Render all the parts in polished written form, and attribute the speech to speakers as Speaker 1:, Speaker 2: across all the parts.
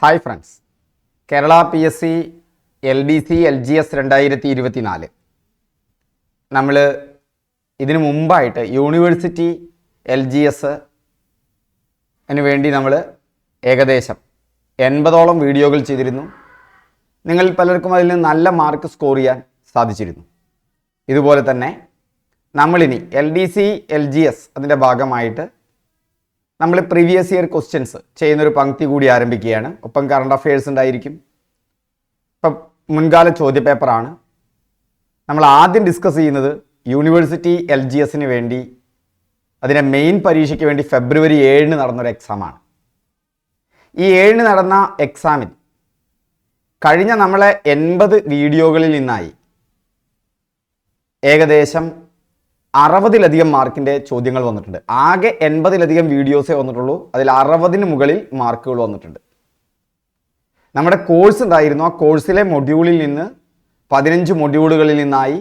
Speaker 1: Hi friends, Kerala PSC LDC LGS 2024 നമ്മൾ ഇതിനു മുമ്പായിട്ട് യൂണിവേഴ്സിറ്റി LGS വേണ്ടി നമ്മൾ ഏകദേശം 80ഓളം വീഡിയോകൾ ചെയ്തിരുന്നു. നിങ്ങൾ പലർക്കും അതിൽ നിന്ന് നല്ല മാർക്ക് സ്കോർ ചെയ്യാൻ സാധിച്ചിരുന്നു. ഇതുപോലെ തന്നെ നമ്മളിനി LDC LGS അതിൻ്റെ ഭാഗമായിട്ട് നമ്മൾ പ്രീവിയസ് ഇയർ ക്വസ്റ്റ്യൻസ് ചെയ്യുന്നൊരു പങ്ക്തി കൂടി ആരംഭിക്കുകയാണ്. ഒപ്പം കറണ്ട് അഫയേഴ്സ് ഉണ്ടായിരിക്കും. ഇപ്പം മുൻകാല ചോദ്യപേപ്പറാണ് നമ്മൾ ആദ്യം ഡിസ്കസ് ചെയ്യുന്നത്. യൂണിവേഴ്സിറ്റി LGS വേണ്ടി അതിൻ്റെ മെയിൻ പരീക്ഷയ്ക്ക് വേണ്ടി ഫെബ്രുവരി 7 നടന്നൊരു എക്സാമാണ്. ഈ 7 നടന്ന എക്സാമിൽ കഴിഞ്ഞ നമ്മളെ 80 വീഡിയോകളിൽ നിന്നായി ഏകദേശം 60ലധികം മാർക്കിൻ്റെ ചോദ്യങ്ങൾ വന്നിട്ടുണ്ട്. ആകെ 80ലധികം വീഡിയോസേ വന്നിട്ടുള്ളൂ. അതിൽ 60ന് മുകളിൽ മാർക്കുകൾ വന്നിട്ടുണ്ട്. നമ്മുടെ കോഴ്സ് ഉണ്ടായിരുന്നു. ആ കോഴ്സിലെ മൊഡ്യൂളിൽ നിന്ന് 15 മൊഡ്യൂളുകളിൽ നിന്നായി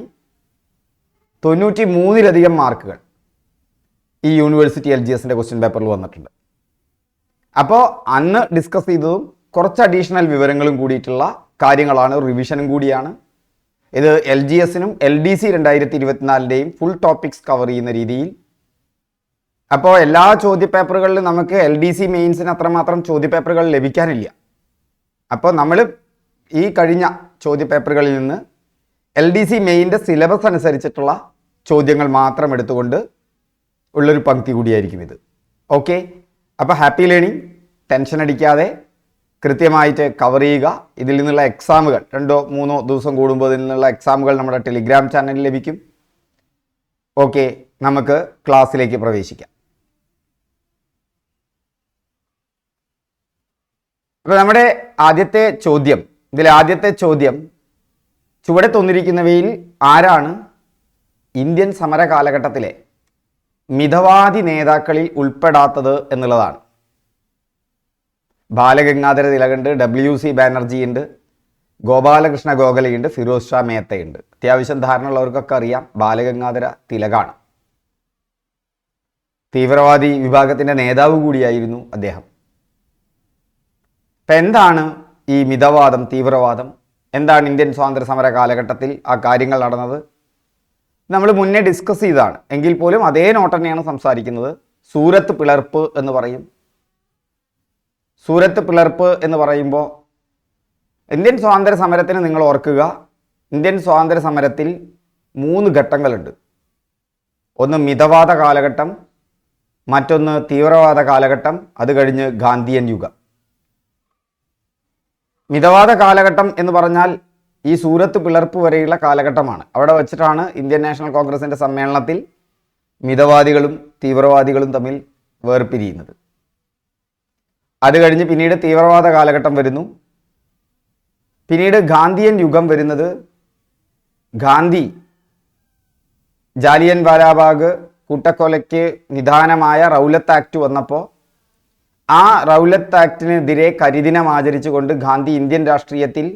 Speaker 1: 93ലധികം മാർക്കുകൾ ഈ യൂണിവേഴ്സിറ്റി LGS ക്വസ്റ്റ്യൻ പേപ്പറിൽ വന്നിട്ടുണ്ട്. അപ്പോൾ അന്ന് ഡിസ്കസ് ചെയ്തതും കുറച്ച് അഡീഷണൽ വിവരങ്ങളും കൂടിയിട്ടുള്ള കാര്യങ്ങളാണ്, റിവിഷനും കൂടിയാണ്. ഇത് LGSനും LDC 2024ൻ്റെയും ഫുൾ ടോപ്പിക്സ് കവർ ചെയ്യുന്ന രീതിയിൽ. അപ്പോൾ എല്ലാ ചോദ്യപേപ്പറുകളിലും നമുക്ക് LDC മെയിൻസിന് അത്രമാത്രം ചോദ്യപേപ്പറുകൾ ലഭിക്കാനില്ല. അപ്പോൾ നമ്മൾ ഈ കഴിഞ്ഞ ചോദ്യപേപ്പറുകളിൽ നിന്ന് LDC മെയിൻ്റെ സിലബസ് അനുസരിച്ചിട്ടുള്ള ചോദ്യങ്ങൾ മാത്രം എടുത്തുകൊണ്ട് ഉള്ളൊരു പങ്ക്തി കൂടിയായിരിക്കും ഇത്. ഓക്കെ, അപ്പോൾ ഹാപ്പി ലേണിംഗ്. ടെൻഷൻ അടിക്കാതെ കൃത്യമായിട്ട് കവർ ചെയ്യുക. ഇതിൽ നിന്നുള്ള എക്സാമുകൾ 2-3 ദിവസം കൂടുമ്പോൾ ഇതിൽ നിന്നുള്ള എക്സാമുകൾ നമ്മുടെ ടെലിഗ്രാം ചാനലിൽ ലഭിക്കും. ഓക്കെ, നമുക്ക് ക്ലാസ്സിലേക്ക് പ്രവേശിക്കാം. അപ്പോൾ നമ്മുടെ ആദ്യത്തെ ചോദ്യം ചുവടെ തന്നിരിക്കുന്നവയിൽ ആരാണ് ഇന്ത്യൻ സമര കാലഘട്ടത്തിലെ മിതവാദി നേതാക്കളിൽ ഉൾപ്പെടാത്തത് എന്നുള്ളതാണ്. ബാലഗംഗാധര തിലകുണ്ട്, WC ബാനർജി ഉണ്ട്, ഗോപാലകൃഷ്ണ ഗോഖലെയുണ്ട്, ഫിറോസ് ഷാ മേത്തയുണ്ട്. അത്യാവശ്യം ധാരണയുള്ളവർക്കൊക്കെ അറിയാം ബാലഗംഗാധര തിലകാണ്. തീവ്രവാദി വിഭാഗത്തിൻ്റെ നേതാവ് കൂടിയായിരുന്നു അദ്ദേഹം. ഇപ്പം എന്താണ് ഈ മിതവാദം, തീവ്രവാദം? എന്താണ് ഇന്ത്യൻ സ്വാതന്ത്ര്യ സമര കാലഘട്ടത്തിൽ ആ കാര്യങ്ങൾ നടന്നത്? നമ്മൾ മുന്നേ ഡിസ്കസ് ചെയ്തതാണ്. എങ്കിൽ പോലും അതേ നോട്ട് തന്നെയാണ് സംസാരിക്കുന്നത്. സൂറത്ത് പിളർപ്പ് എന്ന് പറയും. സൂറത്ത് പിളർപ്പ് എന്ന് പറയുമ്പോൾ ഇന്ത്യൻ സ്വാതന്ത്ര്യ സമരത്തിന് നിങ്ങൾ ഓർക്കുക, ഇന്ത്യൻ സ്വാതന്ത്ര്യ സമരത്തിൽ 3 ഘട്ടങ്ങളുണ്ട്. ഒന്ന് മിതവാദ കാലഘട്ടം, മറ്റൊന്ന് തീവ്രവാദ കാലഘട്ടം, അത് കഴിഞ്ഞ് ഗാന്ധിയൻ യുഗം. മിതവാദ കാലഘട്ടം എന്ന് പറഞ്ഞാൽ ഈ സൂറത്ത് പിളർപ്പ് വരെയുള്ള കാലഘട്ടമാണ്. അവിടെ വച്ചിട്ടാണ് ഇന്ത്യൻ നാഷണൽ കോൺഗ്രസിൻ്റെ സമ്മേളനത്തിൽ മിതവാദികളും തീവ്രവാദികളും തമ്മിൽ വേർപിരിയുന്നത്. അത് കഴിഞ്ഞ് പിന്നീട് തീവ്രവാദ കാലഘട്ടം വരുന്നു. പിന്നീട് ഗാന്ധിയൻ യുഗം വരുന്നത് ഗാന്ധി ജാലിയൻ വാലാബാഗ് കൂട്ടക്കൊലയ്ക്ക് നിദാനമായ റൗലത്ത് ആക്ട് വന്നപ്പോൾ ആ റൗലത്ത് ആക്ടിനെതിരെ കരിദിനം ആചരിച്ചുകൊണ്ട് ഗാന്ധി ഇന്ത്യൻ രാഷ്ട്രീയത്തിൽ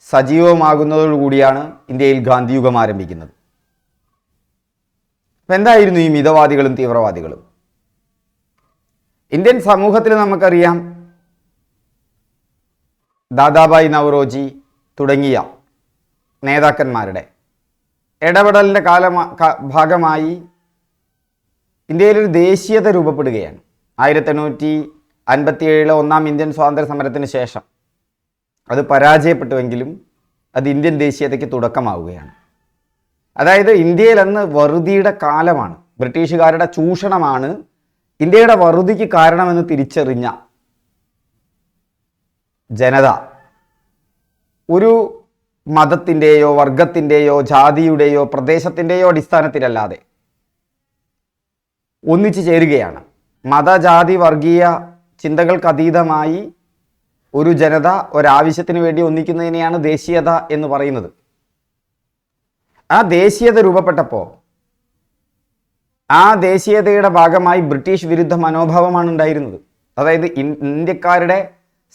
Speaker 1: സജീവമാകുന്നതോടുകൂടിയാണ് ഇന്ത്യയിൽ ഗാന്ധി യുഗം ആരംഭിക്കുന്നത്. അപ്പം എന്തായിരുന്നു ഈ മിതവാദികളും തീവ്രവാദികളും? ഇന്ത്യൻ സമൂഹത്തിൽ നമുക്കറിയാം ദാദാഭായ് തുടങ്ങിയ നേതാക്കന്മാരുടെ ഇടപെടലിൻ്റെ ഭാഗമായി ഇന്ത്യയിലൊരു ദേശീയത രൂപപ്പെടുകയാണ്. 1857 ഒന്നാം ഇന്ത്യൻ സ്വാതന്ത്ര്യ സമരത്തിന് ശേഷം അത് പരാജയപ്പെട്ടുവെങ്കിലും അത് ഇന്ത്യൻ ദേശീയതയ്ക്ക് തുടക്കമാവുകയാണ്. അതായത് ഇന്ത്യയിൽ അന്ന് വറുതിയുടെ കാലമാണ്. ബ്രിട്ടീഷുകാരുടെ ചൂഷണമാണ് ഇന്ത്യയുടെ വറുതിക്ക് കാരണമെന്ന് തിരിച്ചറിഞ്ഞ ജനത ഒരു മതത്തിൻ്റെയോ വർഗത്തിൻ്റെയോ ജാതിയുടെയോ പ്രദേശത്തിൻ്റെയോ അടിസ്ഥാനത്തിലല്ലാതെ ഒന്നിച്ചു ചേരുകയാണ്. മതജാതി വർഗീയ ചിന്തകൾക്കതീതമായി ഒരു ജനത ഒരാവശ്യത്തിന് വേണ്ടി ഒന്നിക്കുന്നതിനെയാണ് ദേശീയത എന്ന് പറയുന്നത്. ആ ദേശീയത രൂപപ്പെട്ടപ്പോൾ ആ ദേശീയതയുടെ ഭാഗമായി ബ്രിട്ടീഷ് വിരുദ്ധ മനോഭാവമാണ് ഉണ്ടായിരുന്നത്. അതായത് ഇന്ത്യക്കാരുടെ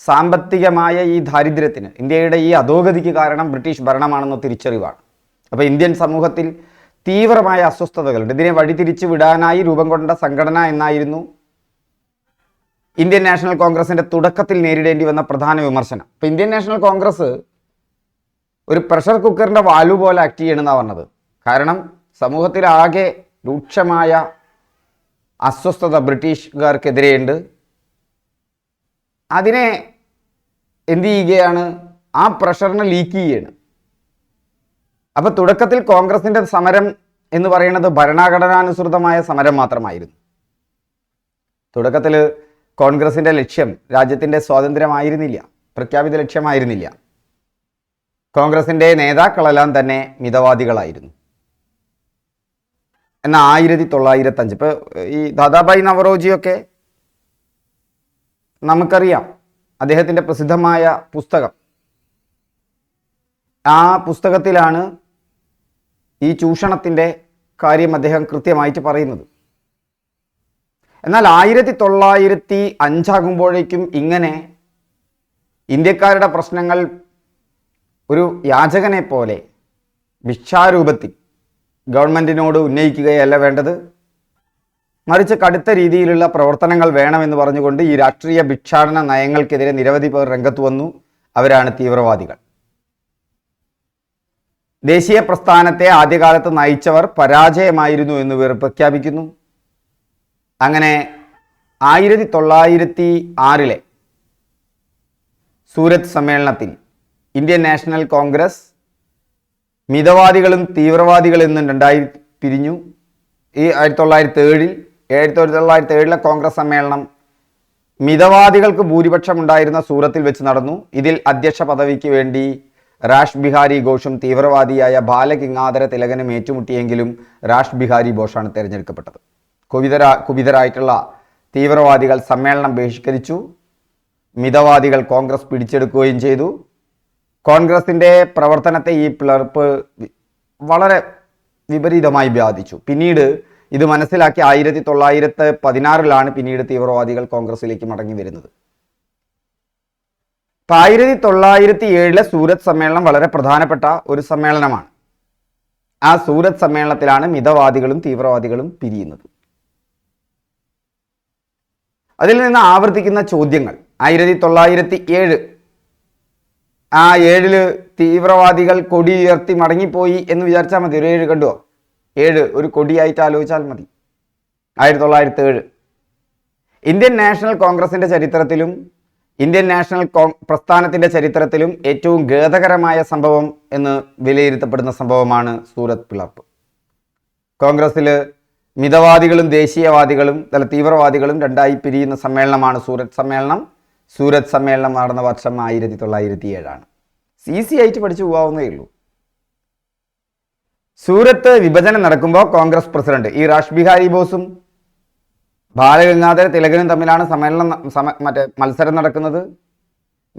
Speaker 1: സാമ്പത്തികമായ ഈ ദാരിദ്ര്യത്തിന്, ഇന്ത്യയുടെ ഈ അധോഗതിക്ക് കാരണം ബ്രിട്ടീഷ് ഭരണമാണെന്ന തിരിച്ചറിവാണ്. അപ്പോൾ ഇന്ത്യൻ സമൂഹത്തിൽ തീവ്രമായ അസ്വസ്ഥതകളുണ്ട്. ഇതിനെ വഴിതിരിച്ചു വിടാനായി രൂപം കൊണ്ട സംഘടന എന്നായിരുന്നു ഇന്ത്യൻ നാഷണൽ കോൺഗ്രസിന്റെ തുടക്കത്തിൽ നേരിടേണ്ടി വന്ന പ്രധാന വിമർശനം. ഇപ്പം ഇന്ത്യൻ നാഷണൽ കോൺഗ്രസ് ഒരു പ്രഷർ കുക്കറിന്റെ വാൽവ് പോലെ ആക്ട് ചെയ്യണമെന്നാണ് പറഞ്ഞത്. കാരണം സമൂഹത്തിലാകെ രൂക്ഷമായ അസ്വസ്ഥത ബ്രിട്ടീഷുകാർക്കെതിരെയുണ്ട്. അതിനെ എന്ത് ചെയ്യുകയാണ്? ആ പ്രഷറിനെ ലീക്ക് ചെയ്യുകയാണ്. അപ്പൊ തുടക്കത്തിൽ കോൺഗ്രസിന്റെ സമരം എന്ന് പറയുന്നത് ഭരണഘടനാനുസൃതമായ സമരം മാത്രമായിരുന്നു. തുടക്കത്തിൽ കോൺഗ്രസിന്റെ ലക്ഷ്യം രാജ്യത്തിന്റെ സ്വാതന്ത്ര്യമായിരുന്നില്ല, പ്രഖ്യാപിത ലക്ഷ്യമായിരുന്നില്ല. കോൺഗ്രസിന്റെ നേതാക്കളെല്ലാം തന്നെ മിതവാദികളായിരുന്നു. എന്നാൽ 1905 ഇപ്പൊ ഈ ദാദാഭായ് നവറോജിയൊക്കെ നമുക്കറിയാം, അദ്ദേഹത്തിന്റെ പ്രസിദ്ധമായ പുസ്തകം, ആ പുസ്തകത്തിലാണ് ഈ ചൂഷണത്തിന്റെ കാര്യം അദ്ദേഹം കൃത്യമായിട്ട് പറയുന്നത്. എന്നാൽ 1905 ആകുമ്പോഴേക്കും ഇങ്ങനെ ഇന്ത്യക്കാരുടെ പ്രശ്നങ്ങൾ ഒരു യാചകനെ പോലെ ഭിക്ഷാരൂപത്തിൽ ഗവൺമെന്റിനോട് ഉന്നയിക്കുകയല്ല വേണ്ടത്, മറിച്ച് കടുത്ത രീതിയിലുള്ള പ്രവർത്തനങ്ങൾ വേണമെന്ന് പറഞ്ഞുകൊണ്ട് ഈ രാഷ്ട്രീയ ഭിക്ഷാടന നയങ്ങൾക്കെതിരെ നിരവധി പേർ രംഗത്ത് വന്നു. അവരാണ് തീവ്രവാദികൾ. ദേശീയ പ്രസ്ഥാനത്തെ ആദ്യകാലത്ത് നയിച്ചവർ പരാജയമായിരുന്നു എന്ന് ഇവർ പ്രഖ്യാപിക്കുന്നു. അങ്ങനെ 1906 സൂറത്ത് സമ്മേളനത്തിൽ ഇന്ത്യൻ നാഷണൽ കോൺഗ്രസ് മിതവാദികളും തീവ്രവാദികളും എന്നും രണ്ടായി പിരിഞ്ഞു. ഈ 1907 കോൺഗ്രസ് സമ്മേളനം മിതവാദികൾക്ക് ഭൂരിപക്ഷം ഉണ്ടായിരുന്ന സൂറത്തിൽ വെച്ച് നടന്നു. ഇതിൽ അധ്യക്ഷ പദവിക്ക് വേണ്ടി രാഷ് ബിഹാരി ഘോഷും തീവ്രവാദിയായ ബാലഗംഗാധര തിലകനും ഏറ്റുമുട്ടിയെങ്കിലും രാഷ് ബിഹാരി ഘോഷാണ് തിരഞ്ഞെടുക്കപ്പെട്ടത്. കുപിതരായിട്ടുള്ള തീവ്രവാദികൾ സമ്മേളനം ബഹിഷ്കരിച്ചു. മിതവാദികൾ കോൺഗ്രസ് പിടിച്ചെടുക്കുകയും ചെയ്തു. കോൺഗ്രസിന്റെ പ്രവർത്തനത്തെ ഈ പിളർപ്പ് വളരെ വിപരീതമായി ബാധിച്ചു. പിന്നീട് ഇത് മനസ്സിലാക്കി 1916 പിന്നീട് തീവ്രവാദികൾ കോൺഗ്രസിലേക്ക് മടങ്ങി വരുന്നത്. 1907 സൂറത്ത് സമ്മേളനം വളരെ പ്രധാനപ്പെട്ട ഒരു സമ്മേളനമാണ്. ആ സൂറത്ത് സമ്മേളനത്തിലാണ് മിതവാദികളും തീവ്രവാദികളും പിരിയുന്നത്. അതിൽ നിന്ന് ആവർത്തിക്കുന്ന ചോദ്യങ്ങൾ 1907 ആ 7 തീവ്രവാദികൾ കൊടി ഉയർത്തി മടങ്ങിപ്പോയി എന്ന് വിചാരിച്ചാൽ മതി. ഒരു 7 കണ്ടുവോ? 7 ഒരു കൊടിയായിട്ട് ആലോചിച്ചാൽ മതി. 1907 ഇന്ത്യൻ നാഷണൽ കോൺഗ്രസിന്റെ ചരിത്രത്തിലും ഇന്ത്യൻ നാഷണൽ പ്രസ്ഥാനത്തിന്റെ ചരിത്രത്തിലും ഏറ്റവും ഖേദകരമായ സംഭവം എന്ന് വിലയിരുത്തപ്പെടുന്ന സംഭവമാണ് സൂറത്ത് പിളർപ്പ്. കോൺഗ്രസ്സിൽ മിതവാദികളും ദേശീയവാദികളും തീവ്രവാദികളും രണ്ടായി പിരിയുന്ന സമ്മേളനമാണ് സൂറത്ത് സമ്മേളനം. സൂറത്ത് സമ്മേളനം നടന്ന വർഷം 1907. ഈസി ആയിട്ട് പഠിച്ചു പോകാവുന്നേ ഉള്ളൂ. സൂറത്ത് വിഭജനം നടക്കുമ്പോൾ കോൺഗ്രസ് പ്രസിഡന്റ് ഈ രാഷ് ബിഹാരി ബോസും ബാലഗംഗാധര തിലകനും തമ്മിലാണ് മത്സരം നടക്കുന്നത്.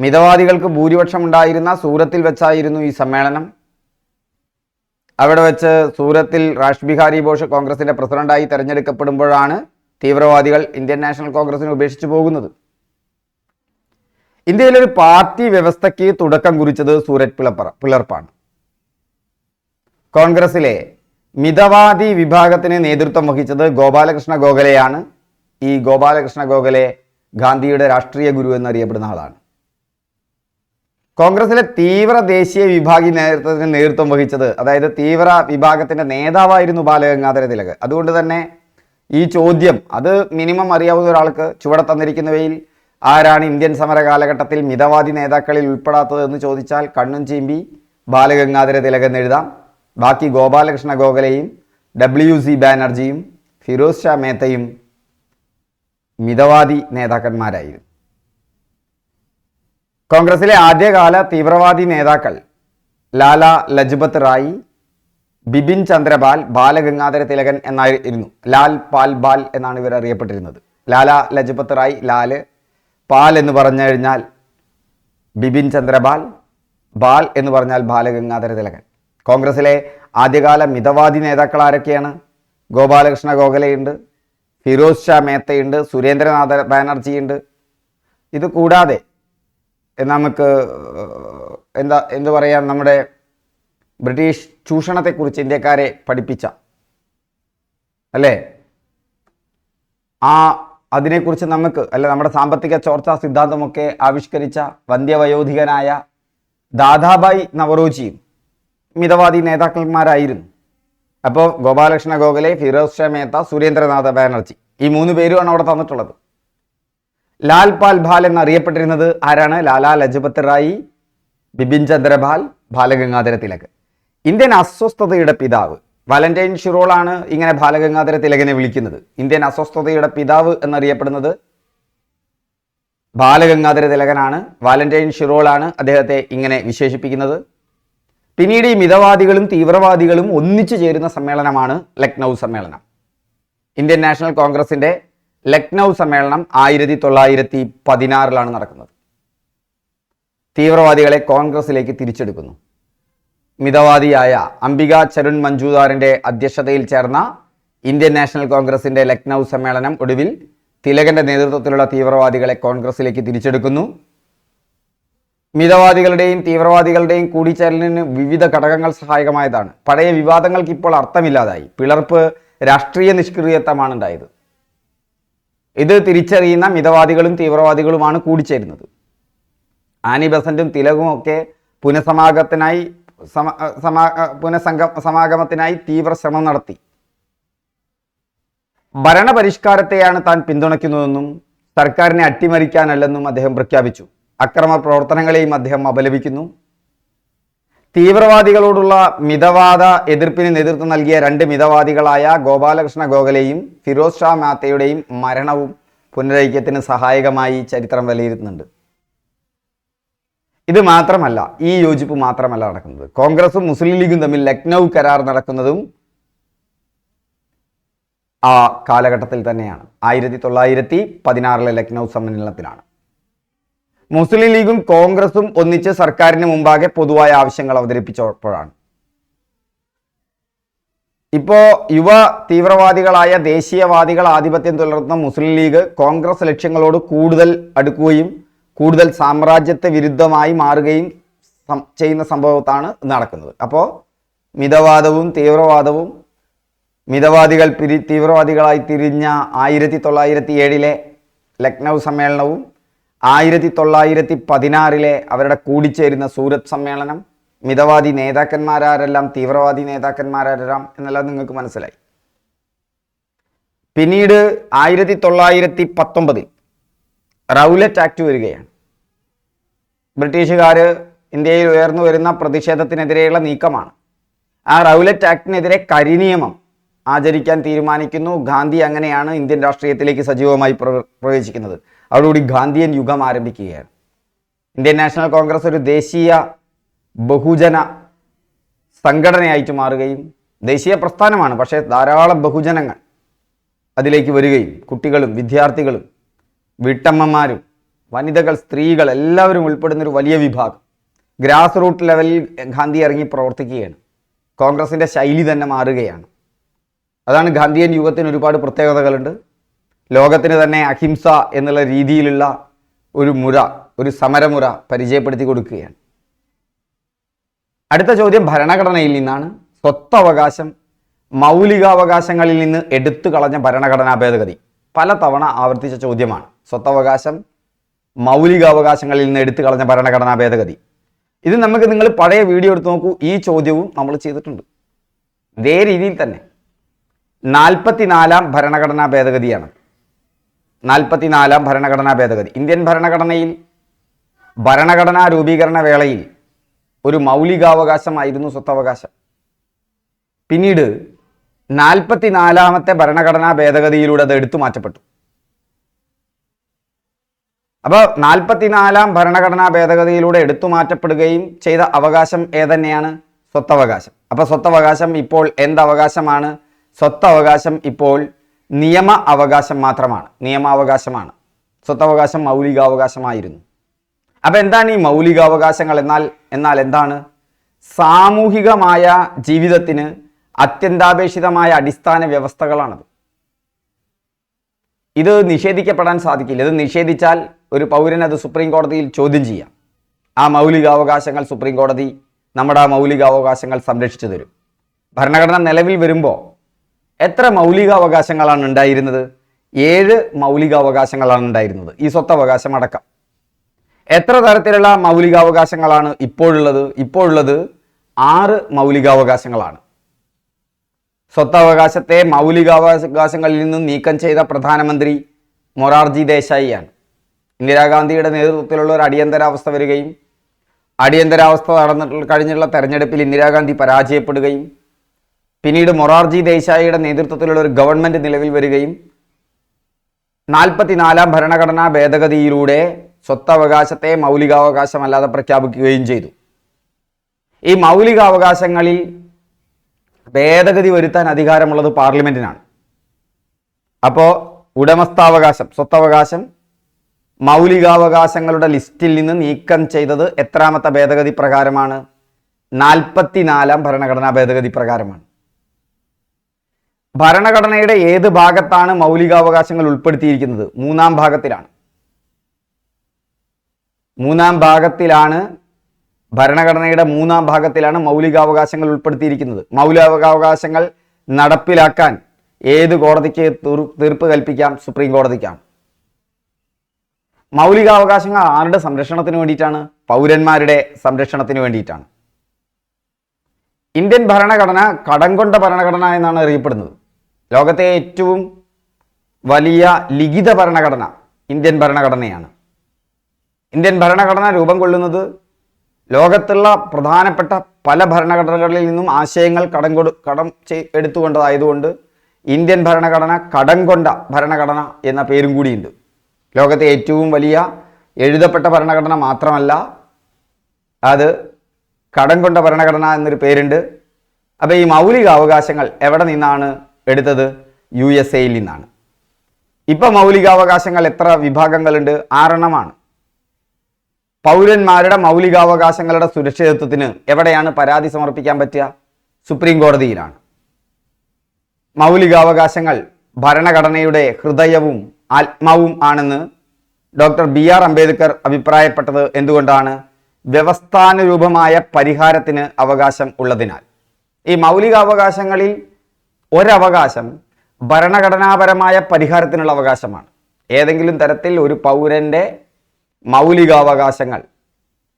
Speaker 1: മിതവാദികൾക്ക് ഭൂരിപക്ഷം ഉണ്ടായിരുന്ന സൂറത്തിൽ വെച്ചായിരുന്നു ഈ സമ്മേളനം. അവിടെ വെച്ച് സൂറത്തിൽ രാഷ് ബിഹാരി ബോസ് കോൺഗ്രസിന്റെ പ്രസിഡന്റായി തെരഞ്ഞെടുക്കപ്പെടുമ്പോഴാണ് തീവ്രവാദികൾ ഇന്ത്യൻ നാഷണൽ കോൺഗ്രസിനെ ഉപേക്ഷിച്ചു പോകുന്നത്. ഇന്ത്യയിലൊരു പാർട്ടി വ്യവസ്ഥയ്ക്ക് തുടക്കം കുറിച്ചത് സൂറത്ത് പിളർപ്പാണ്. കോൺഗ്രസിലെ മിതവാദി വിഭാഗത്തിന് നേതൃത്വം വഹിച്ചത് ഗോപാലകൃഷ്ണ ഗോഖലെയാണ്. ഈ ഗോപാലകൃഷ്ണ ഗോഖലെ ഗാന്ധിയുടെ രാഷ്ട്രീയ ഗുരു എന്നറിയപ്പെടുന്ന ആളാണ്. കോൺഗ്രസിലെ തീവ്ര ദേശീയ വിഭാഗീയ നേതൃത്വത്തിന് നേതൃത്വം വഹിച്ചത്, അതായത് തീവ്ര വിഭാഗത്തിന്റെ നേതാവായിരുന്നു ബാലഗംഗാധര തിലക്. അതുകൊണ്ട് തന്നെ ഈ ചോദ്യം അത് മിനിമം അറിയാവുന്ന ഒരാൾക്ക് ചുവടെ തന്നിരിക്കുന്നവയിൽ ആരാണ് ഇന്ത്യൻ സമര കാലഘട്ടത്തിൽ മിതവാദി നേതാക്കളിൽ ഉൾപ്പെടാത്തത് എന്ന് ചോദിച്ചാൽ കണ്ണും ചീമ്പി ബാലഗംഗാധര തിലക് എന്ന് എഴുതാം. ബാക്കി ഗോപാലകൃഷ്ണ ഗോഖലെയും WC ബാനർജിയും ഫിറോസ് ഷാ മേത്തയും മിതവാദി നേതാക്കന്മാരായിരുന്നു. കോൺഗ്രസിലെ ആദ്യകാല തീവ്രവാദി നേതാക്കൾ ലാല ലജ്പത് റായ്, ബിപിൻ ചന്ദ്രപാൽ, ബാലഗംഗാധര തിലകൻ എന്നായിരുന്നു. ലാൽ പാൽ ബാൽ എന്നാണ് ഇവർ അറിയപ്പെട്ടിരുന്നത്. ലാല ലജ്പത് റായ്, ലാല്, പാൽ എന്ന് പറഞ്ഞു കഴിഞ്ഞാൽ ബിപിൻ ചന്ദ്രപാൽ, ബാൽ എന്ന് പറഞ്ഞാൽ ബാലഗംഗാധര തിലകൻ. കോൺഗ്രസിലെ ആദ്യകാല മിതവാദി നേതാക്കൾ ആരൊക്കെയാണ്? ഗോപാലകൃഷ്ണ ഗോഖലെയുണ്ട്, ഫിറോസ് ഷാ മേത്തയുണ്ട്, സുരേന്ദ്രനാഥ ബാനർജിയുണ്ട്. ഇത് കൂടാതെ നമുക്ക് എന്തു പറയാം, നമ്മുടെ ബ്രിട്ടീഷ് ചൂഷണത്തെക്കുറിച്ച് ഇന്ത്യക്കാരെ പഠിപ്പിച്ച, അല്ലേ, ആ അതിനെക്കുറിച്ച് നമ്മുടെ സാമ്പത്തിക ചോർച്ചാ സിദ്ധാന്തമൊക്കെ ആവിഷ്കരിച്ച വന്ധ്യവയോധികനായ ദാദാഭായ് നവറോജിയും മിതവാദി നേതാക്കന്മാരായിരുന്നു. അപ്പോൾ ഗോപാലകൃഷ്ണ ഗോഖലെ, ഫിറോസ് ഷാ മേത്ത, സുരേന്ദ്രനാഥ ബാനർജി, ഈ 3 പേരുമാണ് അവിടെ തന്നിട്ടുള്ളത്. ലാൽ പാൽ ഭാൽ എന്നറിയപ്പെട്ടിരുന്നത് ആരാണ്? ലാലാ ലജ്പത് റായി, ബിപിൻ ചന്ദ്രപാൽ, ബാലഗംഗാധര തിലക്. ഇന്ത്യൻ അസ്വസ്ഥതയുടെ പിതാവ് വാലന്റൈൻ ഷിറോളാണ് ഇങ്ങനെ ബാലഗംഗാധര തിലകനെ വിളിക്കുന്നത്. ഇന്ത്യൻ അസ്വസ്ഥതയുടെ പിതാവ് എന്നറിയപ്പെടുന്നത് ബാലഗംഗാധര തിലകനാണ്. വാലന്റൈൻ ഷിറോളാണ് അദ്ദേഹത്തെ ഇങ്ങനെ വിശേഷിപ്പിക്കുന്നത്. പിന്നീട് ഈ മിതവാദികളും തീവ്രവാദികളും ഒന്നിച്ചു ചേരുന്ന സമ്മേളനമാണ് ലക്നൗ സമ്മേളനം. ഇന്ത്യൻ നാഷണൽ കോൺഗ്രസിന്റെ ലക്നൗ സമ്മേളനം 1916 നടക്കുന്നത്. തീവ്രവാദികളെ കോൺഗ്രസിലേക്ക് തിരിച്ചെടുക്കുന്നു. മിതവാദിയായ അംബിക ചരുൺ മഞ്ജുദാറിന്റെ അധ്യക്ഷതയിൽ ചേർന്ന ഇന്ത്യൻ നാഷണൽ കോൺഗ്രസിന്റെ ലക്നൗ സമ്മേളനം ഒടുവിൽ തിലകന്റെ നേതൃത്വത്തിലുള്ള തീവ്രവാദികളെ കോൺഗ്രസിലേക്ക് തിരിച്ചെടുക്കുന്നു. മിതവാദികളുടെയും തീവ്രവാദികളുടെയും കൂടിച്ചേരലിന് വിവിധ ഘടകങ്ങൾ സഹായകമായതാണ്. പഴയ വിവാദങ്ങൾക്ക് ഇപ്പോൾ അർത്ഥമില്ലാതായി. പിളർപ്പ്, രാഷ്ട്രീയ നിഷ്ക്രിയത്വമാണ് ഉണ്ടായത്. ഇത് തിരിച്ചറിയുന്ന മിതവാദികളും തീവ്രവാദികളുമാണ് കൂടിച്ചേരുന്നത്. ആനി ബസന്റും തിലകും ഒക്കെ പുനഃസമാഗമത്തിനായി തീവ്ര ശ്രമം നടത്തി. ഭരണപരിഷ്കാരത്തെയാണ് താൻ പിന്തുണയ്ക്കുന്നതെന്നും സർക്കാരിനെ അട്ടിമറിക്കാനല്ലെന്നും അദ്ദേഹം പ്രഖ്യാപിച്ചു. അക്രമ പ്രവർത്തനങ്ങളെയും അദ്ദേഹം അപലപിക്കുന്നു. തീവ്രവാദികളോടുള്ള മിതവാദ എതിർപ്പിന് നേതൃത്വം നൽകിയ 2 മിതവാദികളായ ഗോപാലകൃഷ്ണ ഗോഖലെയും ഫിറോസ് ഷാ മേത്തയുടെയും മരണവും പുനരൈക്യത്തിന് സഹായകമായി ചരിത്രം വിലയിരുത്തുന്നുണ്ട്. ഇത് മാത്രമല്ല, ഈ യോജിപ്പ് മാത്രമല്ല നടക്കുന്നത്. കോൺഗ്രസും മുസ്ലിം ലീഗും തമ്മിൽ ലക്നൗ കരാർ നടക്കുന്നതും ആ കാലഘട്ടത്തിൽ തന്നെയാണ്. 1916 ലക്നൗ സമ്മേളനത്തിലാണ്. മുസ്ലിം ലീഗും കോൺഗ്രസും ഒന്നിച്ച് സർക്കാരിന് മുമ്പാകെ പൊതുവായ ആവശ്യങ്ങൾ അവതരിപ്പിച്ചപ്പോഴാണ്. ഇപ്പോ യുവ തീവ്രവാദികളായ ദേശീയവാദികൾ ആധിപത്യം തുടർന്ന മുസ്ലിം ലീഗ് കോൺഗ്രസ് ലക്ഷ്യങ്ങളോട് കൂടുതൽ അടുക്കുകയും കൂടുതൽ സാമ്രാജ്യത്വ വിരുദ്ധമായി മാറുകയും ചെയ്യുന്ന സംഭവത്താണ് നടക്കുന്നത്. അപ്പോൾ മിതവാദവും തീവ്രവാദവും മിതവാദികൾ തീവ്രവാദികളായി തിരിഞ്ഞ 1907 ലക്നൗ സമ്മേളനവും 1916 അവരുടെ കൂടിച്ചേരുന്ന സൂറത്ത് സമ്മേളനം, മിതവാദി നേതാക്കന്മാരാരെല്ലാം തീവ്രവാദി നേതാക്കന്മാരാരെല്ലാം എന്നെല്ലാം നിങ്ങൾക്ക് മനസ്സിലായി. പിന്നീട് 1919 റൗലറ്റ് ആക്ട് വരികയാണ്. ബ്രിട്ടീഷുകാർ ഇന്ത്യയിൽ ഉയർന്നു വരുന്ന പ്രതിഷേധത്തിനെതിരെയുള്ള നീക്കമാണ്. ആ റൗലറ്റ് ആക്ടിനെതിരെ കരിനിയമം ആചരിക്കാൻ തീരുമാനിക്കുന്നു. ഗാന്ധി അങ്ങനെയാണ് ഇന്ത്യൻ രാഷ്ട്രീയത്തിലേക്ക് സജീവമായി പ്രവേശിക്കുന്നത്. അതോടുകൂടി ഗാന്ധിയൻ യുഗം ആരംഭിക്കുകയാണ്. ഇന്ത്യൻ നാഷണൽ കോൺഗ്രസ് ഒരു ദേശീയ ബഹുജന സംഘടനയായിട്ട് മാറുകയും ദേശീയ പ്രസ്ഥാനമാണ്, പക്ഷേ ധാരാളം ബഹുജനങ്ങൾ അതിലേക്ക് വരികയും കുട്ടികളും വിദ്യാർത്ഥികളും വീട്ടമ്മമാരും വനിതകൾ സ്ത്രീകൾ എല്ലാവരും ഉൾപ്പെടുന്നൊരു വലിയ വിഭാഗം ഗ്രാസ് റൂട്ട് ലെവലിൽ ഗാന്ധി ഇറങ്ങി പ്രവർത്തിക്കുകയാണ്. കോൺഗ്രസിൻ്റെ ശൈലി തന്നെ മാറുകയാണ്. അതാണ് ഗാന്ധിയൻ യുഗത്തിന് ഒരുപാട് പ്രത്യേകതകളുണ്ട്. ലോകത്തിന് തന്നെ അഹിംസ എന്നുള്ള രീതിയിലുള്ള ഒരു സമരമുറ പരിചയപ്പെടുത്തി കൊടുക്കുകയാണ്. അടുത്ത ചോദ്യം ഭരണഘടനയിൽ നിന്നാണ്. സ്വത്തവകാശം മൗലികാവകാശങ്ങളിൽ നിന്ന് എടുത്തു കളഞ്ഞ ഭരണഘടനാ ഭേദഗതി പല തവണ ആവർത്തിച്ച ചോദ്യമാണ്. സ്വത്തവകാശം മൗലികാവകാശങ്ങളിൽ നിന്ന് എടുത്തു കളഞ്ഞ ഭരണഘടനാ ഭേദഗതി. ഇത് നിങ്ങൾ പഴയ വീഡിയോ എടുത്ത് നോക്കൂ. ഈ ചോദ്യവും നമ്മൾ ചെയ്തിട്ടുണ്ട്. ഇതേ രീതിയിൽ തന്നെ 44ാം ഭരണഘടനാ ഭേദഗതിയാണ്. 44ാം ഭരണഘടനാ ഭേദഗതി ഇന്ത്യൻ ഭരണഘടനയിൽ ഭരണഘടനാ രൂപീകരണ വേളയിൽ ഒരു മൗലികാവകാശമായിരുന്നു സ്വത്തവകാശം. പിന്നീട് 44ാമത്തെ ഭരണഘടനാ ഭേദഗതിയിലൂടെ അത് എടുത്തു മാറ്റപ്പെട്ടു. അപ്പോൾ 44ാം ഭരണഘടനാ ഭേദഗതിയിലൂടെ എടുത്തു മാറ്റപ്പെടുകയും ചെയ്ത അവകാശം ഏതന്നെയാണ്? സ്വത്തവകാശം. അപ്പോൾ സ്വത്തവകാശം ഇപ്പോൾ എന്തവകാശമാണ്? സ്വത്തവകാശം ഇപ്പോൾ നിയമ അവകാശം മാത്രമാണ്, നിയമാവകാശമാണ്. സ്വത്തവകാശം മൗലികാവകാശമായിരുന്നു. അപ്പം എന്താണ് ഈ മൗലികാവകാശങ്ങൾ? എന്നാൽ എന്താണ്? സാമൂഹികമായ ജീവിതത്തിന് അത്യന്താപേക്ഷിതമായ അടിസ്ഥാന വ്യവസ്ഥകളാണത്. ഇത് നിഷേധിക്കപ്പെടാൻ സാധിക്കില്ല. ഇത് നിഷേധിച്ചാൽ ഒരു പൗരൻ അത് സുപ്രീം കോടതിയിൽ ചോദ്യം ചെയ്യാം. ആ മൗലികാവകാശങ്ങൾ സുപ്രീം കോടതി നമ്മുടെ ആ മൗലികാവകാശങ്ങൾ സംരക്ഷിച്ചു തരും. ഭരണഘടന നിലവിൽ വരുമ്പോൾ എത്ര മൗലികാവകാശങ്ങളാണ് ഉണ്ടായിരുന്നത്? 7 മൗലികാവകാശങ്ങളാണ് ഉണ്ടായിരുന്നത്, ഈ സ്വത്തവകാശം അടക്കം. എത്ര തരത്തിലുള്ള മൗലികാവകാശങ്ങളാണ് ഇപ്പോഴുള്ളത്? ഇപ്പോഴുള്ളത് 6 മൗലികാവകാശങ്ങളാണ്. സ്വത്തവകാശത്തെ മൗലികാവകാശങ്ങളിൽ നിന്നും നീക്കം ചെയ്ത പ്രധാനമന്ത്രി മൊറാർജി ദേശായിയാണ്. ഇന്ദിരാഗാന്ധിയുടെ നേതൃത്വത്തിലുള്ള ഒരു അടിയന്തരാവസ്ഥ വരികയും അടിയന്തരാവസ്ഥ കഴിഞ്ഞുള്ള തെരഞ്ഞെടുപ്പിൽ ഇന്ദിരാഗാന്ധി പരാജയപ്പെടുകയും പിന്നീട് മൊറാർജി ദേശായിയുടെ നേതൃത്വത്തിലുള്ള ഒരു ഗവൺമെന്റ് നിലവിൽ വരികയും 44-ാം ഭരണഘടനാ ഭേദഗതിയിലൂടെ സ്വത്തവകാശത്തെ മൗലികാവകാശമല്ലാതെ പ്രഖ്യാപിക്കുകയും ചെയ്തു. ഈ മൗലികാവകാശങ്ങളിൽ ഭേദഗതി വരുത്താൻ അധികാരമുള്ളത് പാർലമെന്റിനാണ്. അപ്പോൾ ഉടമസ്ഥാവകാശം, സ്വത്തവകാശം മൗലികാവകാശങ്ങളുടെ ലിസ്റ്റിൽ നിന്ന് നീക്കം ചെയ്തത് എത്രാമത്തെ ഭേദഗതി പ്രകാരമാണ്? 44-ാം ഭരണഘടനാ ഭേദഗതി പ്രകാരമാണ്. ഭരണഘടനയുടെ ഏത് ഭാഗത്താണ് മൗലികാവകാശങ്ങൾ ഉൾപ്പെടുത്തിയിരിക്കുന്നത്? 3-ാം ഭാഗത്തിലാണ്. 3-ാം ഭാഗത്തിലാണ്, ഭരണഘടനയുടെ 3-ാം ഭാഗത്തിലാണ് മൗലികാവകാശങ്ങൾ ഉൾപ്പെടുത്തിയിരിക്കുന്നത്. മൗലികാവകാശങ്ങൾ നടപ്പിലാക്കാൻ ഏത് കോടതിക്ക് തീർപ്പ് കൽപ്പിക്കാം? സുപ്രീം കോടതിക്കാണ്. മൗലികാവകാശങ്ങൾ ആരുടെ സംരക്ഷണത്തിന് വേണ്ടിയിട്ടാണ്? പൗരന്മാരുടെ സംരക്ഷണത്തിന് വേണ്ടിയിട്ടാണ്. ഇന്ത്യൻ ഭരണഘടന കടം കൊണ്ട ഭരണഘടന എന്നാണ് അറിയപ്പെടുന്നത്. ലോകത്തെ ഏറ്റവും വലിയ ലിഖിത ഭരണഘടന ഇന്ത്യൻ ഭരണഘടനയാണ്. ഇന്ത്യൻ ഭരണഘടന രൂപം കൊള്ളുന്നത് ലോകത്തുള്ള പ്രധാനപ്പെട്ട പല ഭരണഘടനകളിൽ നിന്നും ആശയങ്ങൾ എടുത്തുകൊണ്ടതായതുകൊണ്ട് ഇന്ത്യൻ ഭരണഘടന കടം കൊണ്ട ഭരണഘടന എന്ന പേരും കൂടിയുണ്ട്. ലോകത്തെ ഏറ്റവും വലിയ എഴുതപ്പെട്ട ഭരണഘടന മാത്രമല്ല, അത് കടം കൊണ്ട ഭരണഘടന എന്നൊരു പേരുണ്ട്. അപ്പോൾ ഈ മൗലിക അവകാശങ്ങൾ എവിടെ നിന്നാണ് എടുത്തത്? USA-യിൽ നിന്നാണ്. ഇപ്പം മൗലികാവകാശങ്ങൾ എത്ര വിഭാഗങ്ങളുണ്ട്? 6 പൗരന്മാരുടെ മൗലികാവകാശങ്ങളുടെ സുരക്ഷിതത്വത്തിന് എവിടെയാണ് പരാതി സമർപ്പിക്കാൻ പറ്റുക? സുപ്രീം കോടതിയിലാണ്. മൗലികാവകാശങ്ങൾ ഭരണഘടനയുടെ ഹൃദയവും ആത്മാവും ആണെന്ന് ഡോക്ടർ BR അംബേദ്കർ അഭിപ്രായപ്പെട്ടത് എന്തുകൊണ്ടാണ്? വ്യവസ്ഥാനുരൂപമായ പരിഹാരത്തിന് അവകാശം ഉള്ളതിനാൽ. ഈ മൗലികാവകാശങ്ങളിൽ ഒരവകാശം ഭരണഘടനാപരമായ പരിഹാരത്തിനുള്ള അവകാശമാണ്. ഏതെങ്കിലും തരത്തിൽ ഒരു പൗരൻ്റെ മൗലികാവകാശങ്ങൾ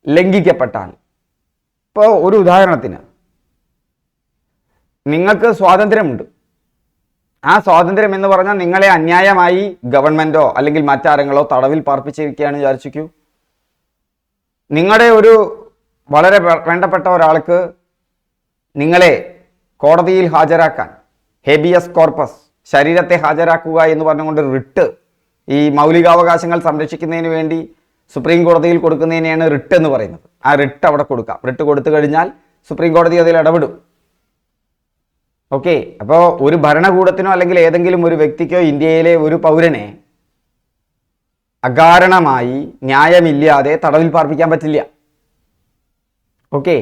Speaker 1: ലംഘിക്കപ്പെട്ടാൽ, ഇപ്പോൾ ഒരു ഉദാഹരണത്തിന്, നിങ്ങൾക്ക് സ്വാതന്ത്ര്യമുണ്ട്. ആ സ്വാതന്ത്ര്യം എന്ന് പറഞ്ഞാൽ നിങ്ങളെ അന്യായമായി ഗവൺമെൻറ്റോ അല്ലെങ്കിൽ മറ്റാരെങ്കിലോ തടവിൽ പാർപ്പിച്ചിരിക്കുകയാണെന്ന് വിചാരിച്ചു. നിങ്ങളുടെ ഒരു വളരെ വേണ്ടപ്പെട്ട ഒരാൾക്ക് നിങ്ങളെ കോടതിയിൽ ഹാജരാക്കാൻ, ഹേബിയസ് കോർപ്പസ്, ശരീരത്തെ ഹാജരാക്കുക എന്ന് പറഞ്ഞുകൊണ്ട് റിട്ട്, ഈ മൗലികാവകാശങ്ങൾ സംരക്ഷിക്കുന്നതിന് വേണ്ടി സുപ്രീം കോടതിയിൽ കൊടുക്കുന്നതിനെയാണ് റിട്ട് എന്ന് പറയുന്നത്. ആ റിട്ട് അവിടെ കൊടുക്കാം. റിട്ട് കൊടുത്തു കഴിഞ്ഞാൽ സുപ്രീം കോടതി അതിൽ ഇടപെടും. ഓക്കെ. അപ്പോൾ ഒരു ഭരണകൂടത്തിനോ അല്ലെങ്കിൽ ഏതെങ്കിലും ഒരു വ്യക്തിക്കോ ഇന്ത്യയിലെ ഒരു പൗരനെ അകാരണമായി ന്യായമില്ലാതെ തടവിൽ പാർപ്പിക്കാൻ പറ്റില്ല. ഓക്കെ.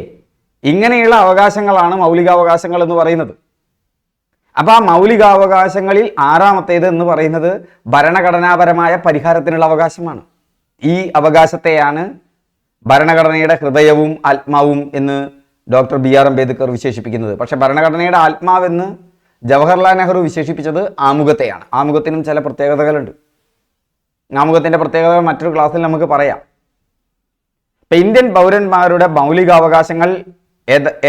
Speaker 1: ഇങ്ങനെയുള്ള അവകാശങ്ങളാണ് മൗലികാവകാശങ്ങൾ എന്ന് പറയുന്നത്. അപ്പോൾ ആ മൗലികാവകാശങ്ങളിൽ 6-ാമത്തേത് എന്ന് പറയുന്നത് ഭരണഘടനാപരമായ പരിഹാരത്തിനുള്ള അവകാശമാണ്. ഈ അവകാശത്തെയാണ് ഭരണഘടനയുടെ ഹൃദയവും ആത്മാവും എന്ന് ഡോക്ടർ BR അംബേദ്കർ വിശേഷിപ്പിക്കുന്നത്. പക്ഷെ ഭരണഘടനയുടെ ആത്മാവെന്ന് ജവഹർലാൽ നെഹ്റു വിശേഷിപ്പിച്ചത് ആമുഖത്തെയാണ്. ആമുഖത്തിനും ചില പ്രത്യേകതകളുണ്ട്. ആമുഖത്തിൻ്റെ പ്രത്യേകതകൾ മറ്റൊരു ക്ലാസ്സിൽ നമുക്ക് പറയാം. ഇപ്പം ഇന്ത്യൻ പൗരന്മാരുടെ മൗലികാവകാശങ്ങൾ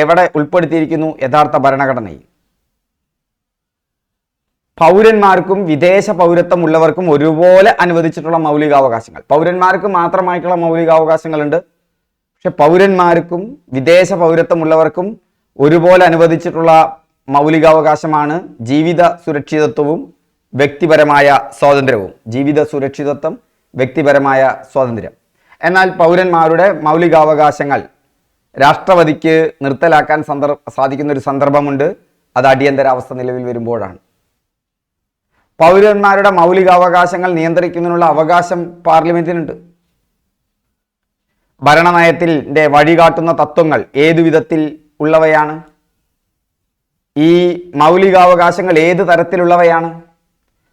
Speaker 1: എവിടെ ഉൾപ്പെടുത്തിയിരിക്കുന്നു? യഥാർത്ഥ ഭരണഘടനയിൽ. പൗരന്മാർക്കും വിദേശ പൗരത്വം ഉള്ളവർക്കും ഒരുപോലെ അനുവദിച്ചിട്ടുള്ള മൗലികാവകാശങ്ങൾ. പൗരന്മാർക്ക് മാത്രമായിട്ടുള്ള മൗലികാവകാശങ്ങളുണ്ട്. പക്ഷെ പൗരന്മാർക്കും വിദേശ പൗരത്വമുള്ളവർക്കും ഒരുപോലെ അനുവദിച്ചിട്ടുള്ള മൗലികാവകാശമാണ് ജീവിത സുരക്ഷിതത്വവും വ്യക്തിപരമായ സ്വാതന്ത്ര്യവും. ജീവിത സുരക്ഷിതത്വം, വ്യക്തിപരമായ സ്വാതന്ത്ര്യം. എന്നാൽ പൗരന്മാരുടെ മൗലികാവകാശങ്ങൾ രാഷ്ട്രപതിക്ക് നിർത്തലാക്കാൻ സാധിക്കുന്ന ഒരു സന്ദർഭമുണ്ട്. അത് അടിയന്തരാവസ്ഥ നിലവിൽ വരുമ്പോഴാണ്. പൗരന്മാരുടെ മൗലികാവകാശങ്ങൾ നിയന്ത്രിക്കുന്നതിനുള്ള അവകാശം പാർലമെന്റിനുണ്ട്. ഭരണനയത്തിൻ്റെ വഴികാട്ടുന്ന തത്വങ്ങൾ ഏതു വിധത്തിൽ ഉള്ളവയാണ്? ഈ മൗലികാവകാശങ്ങൾ ഏത് തരത്തിലുള്ളവയാണ്?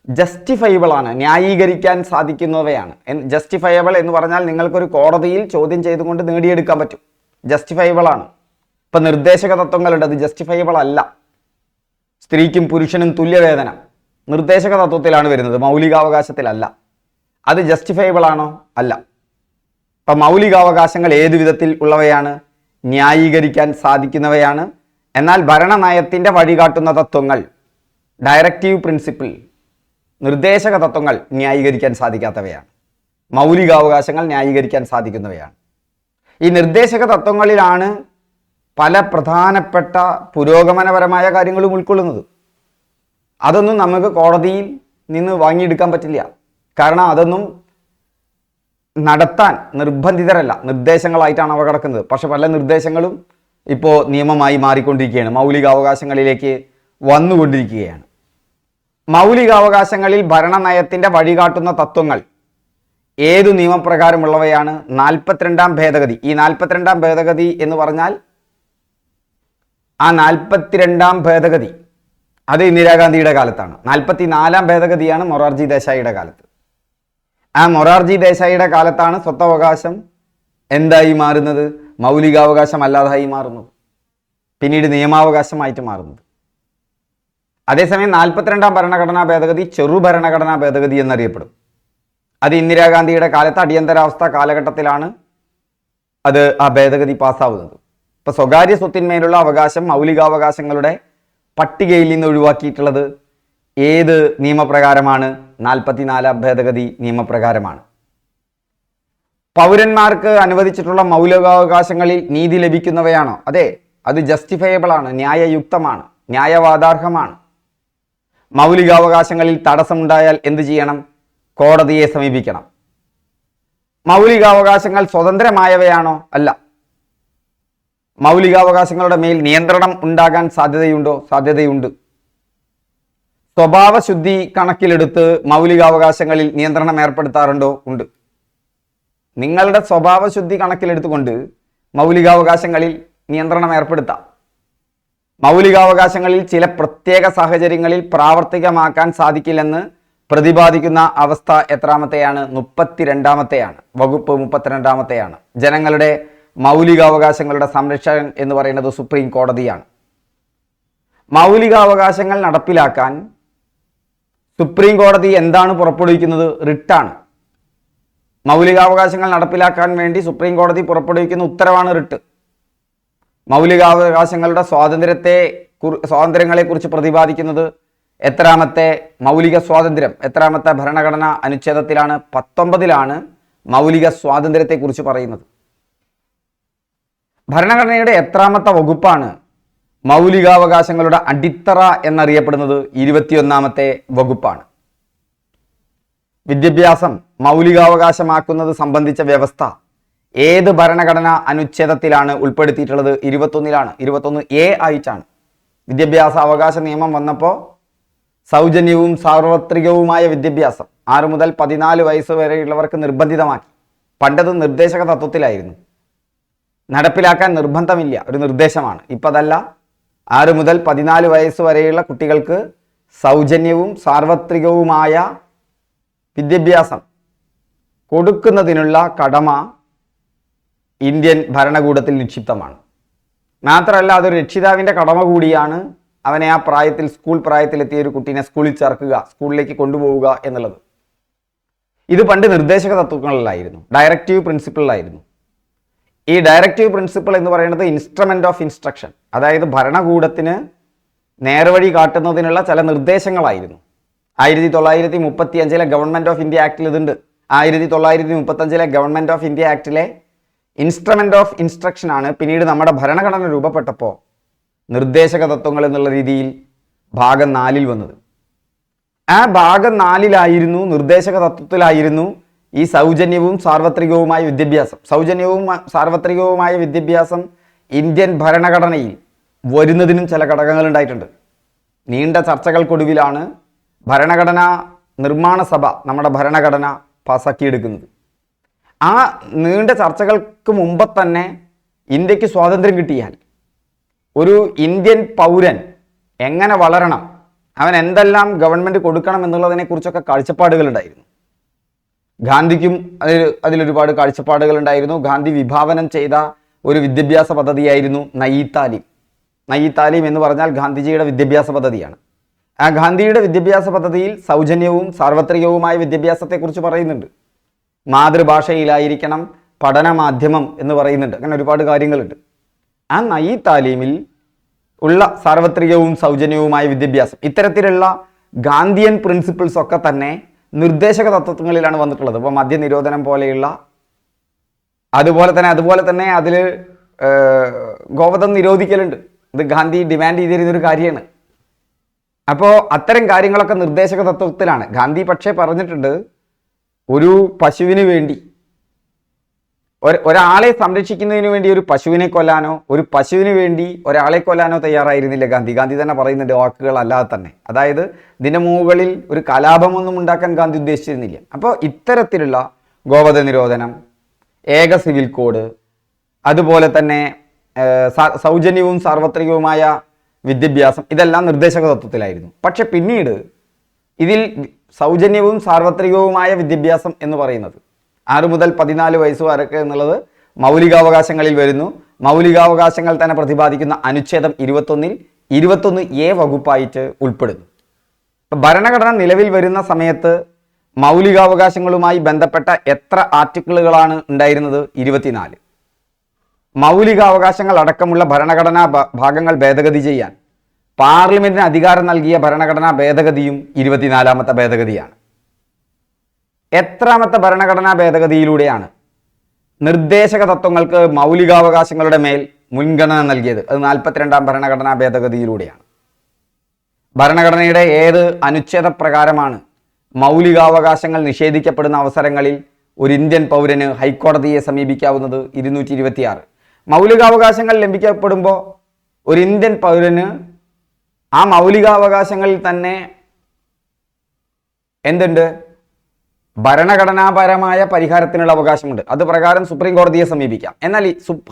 Speaker 1: ജസ്റ്റിഫയബിൾ ആണ്, ന്യായീകരിക്കാൻ സാധിക്കുന്നവയാണ്. ജസ്റ്റിഫയബിൾ എന്ന് പറഞ്ഞാൽ നിങ്ങൾക്കൊരു കോടതിയിൽ ചോദ്യം ചെയ്തുകൊണ്ട് നേടിയെടുക്കാൻ പറ്റും. ജസ്റ്റിഫയബിൾ ആണ്. ഇപ്പം നിർദ്ദേശക തത്വങ്ങളുണ്ട്, അത് ജസ്റ്റിഫയബിൾ അല്ല. സ്ത്രീക്കും പുരുഷനും തുല്യവേതനം, നിർദ്ദേശക തത്വത്തിലാണ് വരുന്നത്, മൗലികാവകാശത്തിലല്ല. അത് ജസ്റ്റിഫയബിൾ ആണോ? അല്ല. ഇപ്പം മൗലികാവകാശങ്ങൾ ഏതു വിധത്തിൽ ഉള്ളവയാണ്? ന്യായീകരിക്കാൻ സാധിക്കുന്നവയാണ്. എന്നാൽ ഭരണനയത്തിൻ്റെ വഴികാട്ടുന്ന തത്വങ്ങൾ, ഡയറക്റ്റീവ് പ്രിൻസിപ്പിൾ, നിർദ്ദേശക തത്വങ്ങൾ ന്യായീകരിക്കാൻ സാധിക്കാത്തവയാണ്. മൗലികാവകാശങ്ങൾ ന്യായീകരിക്കാൻ സാധിക്കുന്നവയാണ്. ഈ നിർദ്ദേശക തത്വങ്ങളിലാണ് പല പ്രധാനപ്പെട്ട പുരോഗമനപരമായ കാര്യങ്ങളും ഉൾക്കൊള്ളുന്നത്. അതൊന്നും നമുക്ക് കോടതിയിൽ നിന്ന് വാങ്ങിയെടുക്കാൻ പറ്റില്ല. കാരണം അതൊന്നും നടത്താൻ നിർബന്ധിതരല്ല, നിർദ്ദേശങ്ങളായിട്ടാണ് അവ കിടക്കുന്നത്. പക്ഷെ പല നിർദ്ദേശങ്ങളും ഇപ്പോൾ നിയമമായി മാറിക്കൊണ്ടിരിക്കുകയാണ്, മൗലികാവകാശങ്ങളിലേക്ക് വന്നുകൊണ്ടിരിക്കുകയാണ്. മൗലികാവകാശങ്ങളിൽ ഭരണനയത്തിൻ്റെ വഴികാട്ടുന്ന തത്വങ്ങൾ ഏതു നിയമപ്രകാരമുള്ളവയാണ്? 42ാം ഭേദഗതി. ഈ 42ാം ഭേദഗതി എന്ന് പറഞ്ഞാൽ ആ 42ാം ഭേദഗതി അത് ഇന്ദിരാഗാന്ധിയുടെ കാലത്താണ്. 44ാം ഭേദഗതിയാണ് മൊറാർജി ദേശായിയുടെ കാലത്ത്. ആ മൊറാർജി ദേശായിയുടെ കാലത്താണ് സ്വത്തവകാശം എന്തായി മാറുന്നത്? മൗലികാവകാശം അല്ലാതായി മാറുന്നത്, പിന്നീട് നിയമാവകാശമായിട്ട് മാറുന്നത്. അതേസമയം 42ാം ഭരണഘടനാ ഭേദഗതി ചെറു ഭരണഘടനാ ഭേദഗതി എന്നറിയപ്പെടും. അത് ഇന്ദിരാഗാന്ധിയുടെ കാലത്ത് അടിയന്തരാവസ്ഥ കാലഘട്ടത്തിലാണ് അത് ആ ഭേദഗതി പാസ്സാവുന്നത്. ഇപ്പോൾ സ്വകാര്യ സ്വത്തിന്മേലുള്ള അവകാശം മൗലികാവകാശങ്ങളുടെ പട്ടികയിൽ നിന്ന് ഒഴിവാക്കിയിട്ടുള്ളത് ഏത് നിയമപ്രകാരമാണ്? 44ാം ഭേദഗതി നിയമപ്രകാരമാണ്. പൗരന്മാർക്ക് അനുവദിച്ചിട്ടുള്ള മൗലികാവകാശങ്ങളിൽ നീതി ലഭിക്കുന്നവയാണോ? അതെ, അത് ജസ്റ്റിഫയബിൾ ആണ്, ന്യായയുക്തമാണ്, ന്യായവാദാർഹമാണ്. മൗലികാവകാശങ്ങളിൽ തടസ്സമുണ്ടായാൽ എന്ത് ചെയ്യണം? കോടതിയെ സമീപിക്കണം. മൗലികാവകാശങ്ങൾ സ്വതന്ത്രമായവയാണോ? അല്ല. മൗലികാവകാശങ്ങളുടെ മേൽ നിയന്ത്രണം ഉണ്ടാകാൻ സാധ്യതയുണ്ടോ? സാധ്യതയുണ്ട്. സ്വഭാവശുദ്ധി കണക്കിലെടുത്ത് മൗലികാവകാശങ്ങളിൽ നിയന്ത്രണം ഏർപ്പെടുത്താറുണ്ടോ? ഉണ്ട്. നിങ്ങളുടെ സ്വഭാവശുദ്ധി കണക്കിലെടുത്തുകൊണ്ട് മൗലികാവകാശങ്ങളിൽ നിയന്ത്രണം ഏർപ്പെടുത്താം. മൗലികാവകാശങ്ങളിൽ ചില പ്രത്യേക സാഹചര്യങ്ങളിൽ പ്രാവർത്തികമാക്കാൻ സാധിക്കില്ലെന്ന് പ്രതിപാദിക്കുന്ന അവസ്ഥ എത്രാമത്തെയാണ്? 32ാമത്തെയാണ്. വകുപ്പ് 32ാമത്തെയാണ്. ജനങ്ങളുടെ മൗലികാവകാശങ്ങളുടെ സംരക്ഷകൻ എന്ന് പറയുന്നത് സുപ്രീം കോടതിയാണ്. മൗലികാവകാശങ്ങൾ നടപ്പിലാക്കാൻ സുപ്രീം കോടതി എന്താണ് പുറപ്പെടുവിക്കുന്നത്? റിട്ടാണ്. മൗലികാവകാശങ്ങൾ നടപ്പിലാക്കാൻ വേണ്ടി സുപ്രീം കോടതി പുറപ്പെടുവിക്കുന്ന ഉത്തരവാണ് റിട്ട്. മൗലികാവകാശങ്ങളുടെ സ്വാതന്ത്ര്യങ്ങളെക്കുറിച്ച് പ്രതിപാദിക്കുന്നത് എത്രാമത്തെ മൗലിക സ്വാതന്ത്ര്യം, എത്രാമത്തെ ഭരണഘടനാ അനുച്ഛേദത്തിലാണ്? 19ലാണ് മൗലിക സ്വാതന്ത്ര്യത്തെക്കുറിച്ച് പറയുന്നത്. ഭരണഘടനയുടെ എത്രാമത്തെ വകുപ്പാണ് മൗലികാവകാശങ്ങളുടെ അടിത്തറ എന്നറിയപ്പെടുന്നത്? 21ാമത്തെ വകുപ്പാണ്. വിദ്യാഭ്യാസം മൗലികാവകാശമാക്കുന്നത് സംബന്ധിച്ച വ്യവസ്ഥ ഏത് ഭരണഘടനാ അനുച്ഛേദത്തിലാണ് ഉൾപ്പെടുത്തിയിട്ടുള്ളത്? 21ലാണ്. 21A ആയിട്ടാണ്. വിദ്യാഭ്യാസ അവകാശ നിയമം വന്നപ്പോൾ സൗജന്യവും സാർവത്രികവുമായ വിദ്യാഭ്യാസം 6 മുതൽ 14 വയസ്സ് വരെയുള്ളവർക്ക് നിർബന്ധിതമാക്കി. പണ്ടത് നിർദ്ദേശക തത്വത്തിലായിരുന്നു, നടപ്പിലാക്കാൻ നിർബന്ധമില്ല, ഒരു നിർദ്ദേശമാണ്. ഇപ്പം അതല്ല. 6 മുതൽ 14 വയസ്സ് വരെയുള്ള കുട്ടികൾക്ക് സൗജന്യവും സാർവത്രികവുമായ വിദ്യാഭ്യാസം കൊടുക്കുന്നതിനുള്ള കടമ ഇന്ത്യൻ ഭരണകൂടത്തിൽ നിക്ഷിപ്തമാണ്. മാത്രമല്ല, അതൊരു രക്ഷിതാവിൻ്റെ കടമ കൂടിയാണ് അവനെ ആ പ്രായത്തിൽ, സ്കൂൾ പ്രായത്തിലെത്തിയ ഒരു കുട്ടീനെ സ്കൂളിൽ ചേർക്കുക, സ്കൂളിലേക്ക് കൊണ്ടുപോവുക എന്നുള്ളത്. ഇത് പണ്ട് നിർദ്ദേശക തത്വങ്ങളിലായിരുന്നു, ഡയറക്റ്റീവ് പ്രിൻസിപ്പിളിലായിരുന്നു. ഈ ഡയറക്റ്റീവ് പ്രിൻസിപ്പിൾ എന്ന് പറയുന്നത് ഇൻസ്ട്രുമെൻ്റ് ഓഫ് ഇൻസ്ട്രക്ഷൻ, അതായത് ഭരണകൂടത്തിന് നേർവഴി കാട്ടുന്നതിനുള്ള ചില നിർദ്ദേശങ്ങളായിരുന്നു. 1935 ഗവൺമെൻറ് ഓഫ് ഇന്ത്യ ആക്ടിൽ ഇതുണ്ട്. 1935 ഗവൺമെൻറ് ഓഫ് ഇന്ത്യ ആക്ടിലെ ഇൻസ്ട്രുമെൻ്റ് ഓഫ് ഇൻസ്ട്രക്ഷൻ ആണ് പിന്നീട് നമ്മുടെ ഭരണഘടന രൂപപ്പെട്ടപ്പോൾ നിർദ്ദേശക തത്വങ്ങൾ എന്നുള്ള രീതിയിൽ ഭാഗം 4ൽ വന്നത്. ആ ഭാഗം 4ലായിരുന്നു, നിർദ്ദേശക തത്വത്തിലായിരുന്നു ഈ സൗജന്യവും സാർവത്രികവുമായ വിദ്യാഭ്യാസം. സൗജന്യവും സാർവത്രികവുമായ വിദ്യാഭ്യാസം ഇന്ത്യൻ ഭരണഘടനയിൽ വരുന്നതിനും ചില ഘടകങ്ങൾ ഉണ്ടായിട്ടുണ്ട്. നീണ്ട ചർച്ചകൾക്കൊടുവിലാണ് ഭരണഘടനാ നിർമ്മാണ സഭ നമ്മുടെ ഭരണഘടന പാസാക്കിയെടുക്കുന്നത്. ആ നീണ്ട ചർച്ചകൾക്ക് മുമ്പ് തന്നെ ഇന്ത്യക്ക് സ്വാതന്ത്ര്യം കിട്ടിയാൽ ഒരു ഇന്ത്യൻ പൗരൻ എങ്ങനെ വളരണം, അവൻ എന്തെല്ലാം ഗവൺമെൻറ് കൊടുക്കണം എന്നുള്ളതിനെക്കുറിച്ചൊക്കെ കാഴ്ചപ്പാടുകളുണ്ടായിരുന്നു. ഗാന്ധിക്കും അതിലൊരുപാട് കാഴ്ചപ്പാടുകളുണ്ടായിരുന്നു. ഗാന്ധി വിഭാവനം ചെയ്ത ഒരു വിദ്യാഭ്യാസ പദ്ധതിയായിരുന്നു നയി താലീം. നയി താലീം എന്ന് പറഞ്ഞാൽ ഗാന്ധിജിയുടെ വിദ്യാഭ്യാസ പദ്ധതിയാണ്. ആ ഗാന്ധിയുടെ വിദ്യാഭ്യാസ പദ്ധതിയിൽ സൗജന്യവും സാർവത്രികവുമായ വിദ്യാഭ്യാസത്തെക്കുറിച്ച് പറയുന്നുണ്ട്. മാതൃഭാഷയിലായിരിക്കണം പഠന മാധ്യമം എന്ന് പറയുന്നുണ്ട്. അങ്ങനെ ഒരുപാട് കാര്യങ്ങളുണ്ട്. ആ നയി താലീമിൽ ഉള്ള സാർവത്രികവും സൗജന്യവുമായ വിദ്യാഭ്യാസം, ഇത്തരത്തിലുള്ള ഗാന്ധിയൻ പ്രിൻസിപ്പിൾസ് ഒക്കെ തന്നെ നിർദ്ദേശക തത്വങ്ങളിലാണ് വന്നിട്ടുള്ളത്. ഇപ്പോൾ മദ്യനിരോധനം പോലെയുള്ള, അതുപോലെ തന്നെ അതിൽ ഗോവധം നിരോധിക്കലുണ്ട്. ഇത് ഗാന്ധി ഡിമാൻഡ് ചെയ്തിരുന്നൊരു കാര്യമാണ്. അപ്പോൾ അത്തരം കാര്യങ്ങളൊക്കെ നിർദ്ദേശക തത്വത്തിലാണ്. ഗാന്ധി പക്ഷേ പറഞ്ഞിട്ടുണ്ട്, ഒരു പശുവിന് വേണ്ടി, ഒരാളെ സംരക്ഷിക്കുന്നതിന് വേണ്ടി ഒരു പശുവിനെ കൊല്ലാനോ ഒരു പശുവിന് വേണ്ടി ഒരാളെ കൊല്ലാനോ തയ്യാറായിരുന്നില്ല ഗാന്ധി. ഗാന്ധി തന്നെ പറയുന്നുണ്ട് വാക്കുകൾ അല്ലാതെ തന്നെ. അതായത് ഇതിൻ്റെ മുകളിൽ ഒരു കലാപമൊന്നും ഉണ്ടാക്കാൻ ഗാന്ധി ഉദ്ദേശിച്ചിരുന്നില്ല. അപ്പോൾ ഇത്തരത്തിലുള്ള ഗോവധ നിരോധനം, ഏക സിവിൽ കോഡ്, അതുപോലെ തന്നെ സൗജന്യവും സാർവത്രികവുമായ വിദ്യാഭ്യാസം, ഇതെല്ലാം നിർദ്ദേശക തത്വത്തിലായിരുന്നു. പക്ഷെ പിന്നീട് ഇതിൽ സൗജന്യവും സാർവത്രികവുമായ വിദ്യാഭ്യാസം എന്ന് പറയുന്നത് 6 മുതൽ 14 വയസ്സ് വരെ എന്നുള്ളത് മൗലികാവകാശങ്ങളിൽ വരുന്നു. മൗലികാവകാശങ്ങൾ തന്നെ പ്രതിപാദിക്കുന്ന അനുച്ഛേദം 21 വകുപ്പായിട്ട് ഉൾപ്പെടുന്നു. ഭരണഘടന നിലവിൽ വരുന്ന സമയത്ത് മൗലികാവകാശങ്ങളുമായി ബന്ധപ്പെട്ട എത്ര ആർട്ടിക്കിളുകളാണ് ഉണ്ടായിരുന്നത്? 24. മൗലികാവകാശങ്ങൾ അടക്കമുള്ള ഭരണഘടനാ ഭാഗങ്ങൾ ഭേദഗതി ചെയ്യാൻ പാർലമെന്റിന് അധികാരം നൽകിയ ഭരണഘടനാ ഭേദഗതിയും 24ാമത്തെ ഭേദഗതിയാണ്. എത്രാമത്തെ ഭരണഘടനാ ഭേദഗതിയിലൂടെയാണ് നിർദ്ദേശക തത്വങ്ങൾക്ക് മൗലികാവകാശങ്ങളുടെ മേൽ മുൻഗണന നൽകിയത്? അത് 42ാം ഭരണഘടനാ ഭേദഗതിയിലൂടെയാണ്. ഭരണഘടനയുടെ ഏത് അനുച്ഛേദ പ്രകാരമാണ് മൗലികാവകാശങ്ങൾ നിഷേധിക്കപ്പെടുന്ന അവസരങ്ങളിൽ ഒരു ഇന്ത്യൻ പൗരന് ഹൈക്കോടതിയെ സമീപിക്കാവുന്നത്? 226. മൗലികാവകാശങ്ങൾ ലംഘിക്കപ്പെടുമ്പോൾ ഒരു ഇന്ത്യൻ പൗരന് ആ മൗലികാവകാശങ്ങളിൽ തന്നെ എന്തുണ്ട്? ഭരണഘടനാപരമായ പരിഹാരത്തിനുള്ള അവകാശമുണ്ട്. അത് പ്രകാരം സുപ്രീം കോടതിയെ സമീപിക്കാം. എന്നാൽ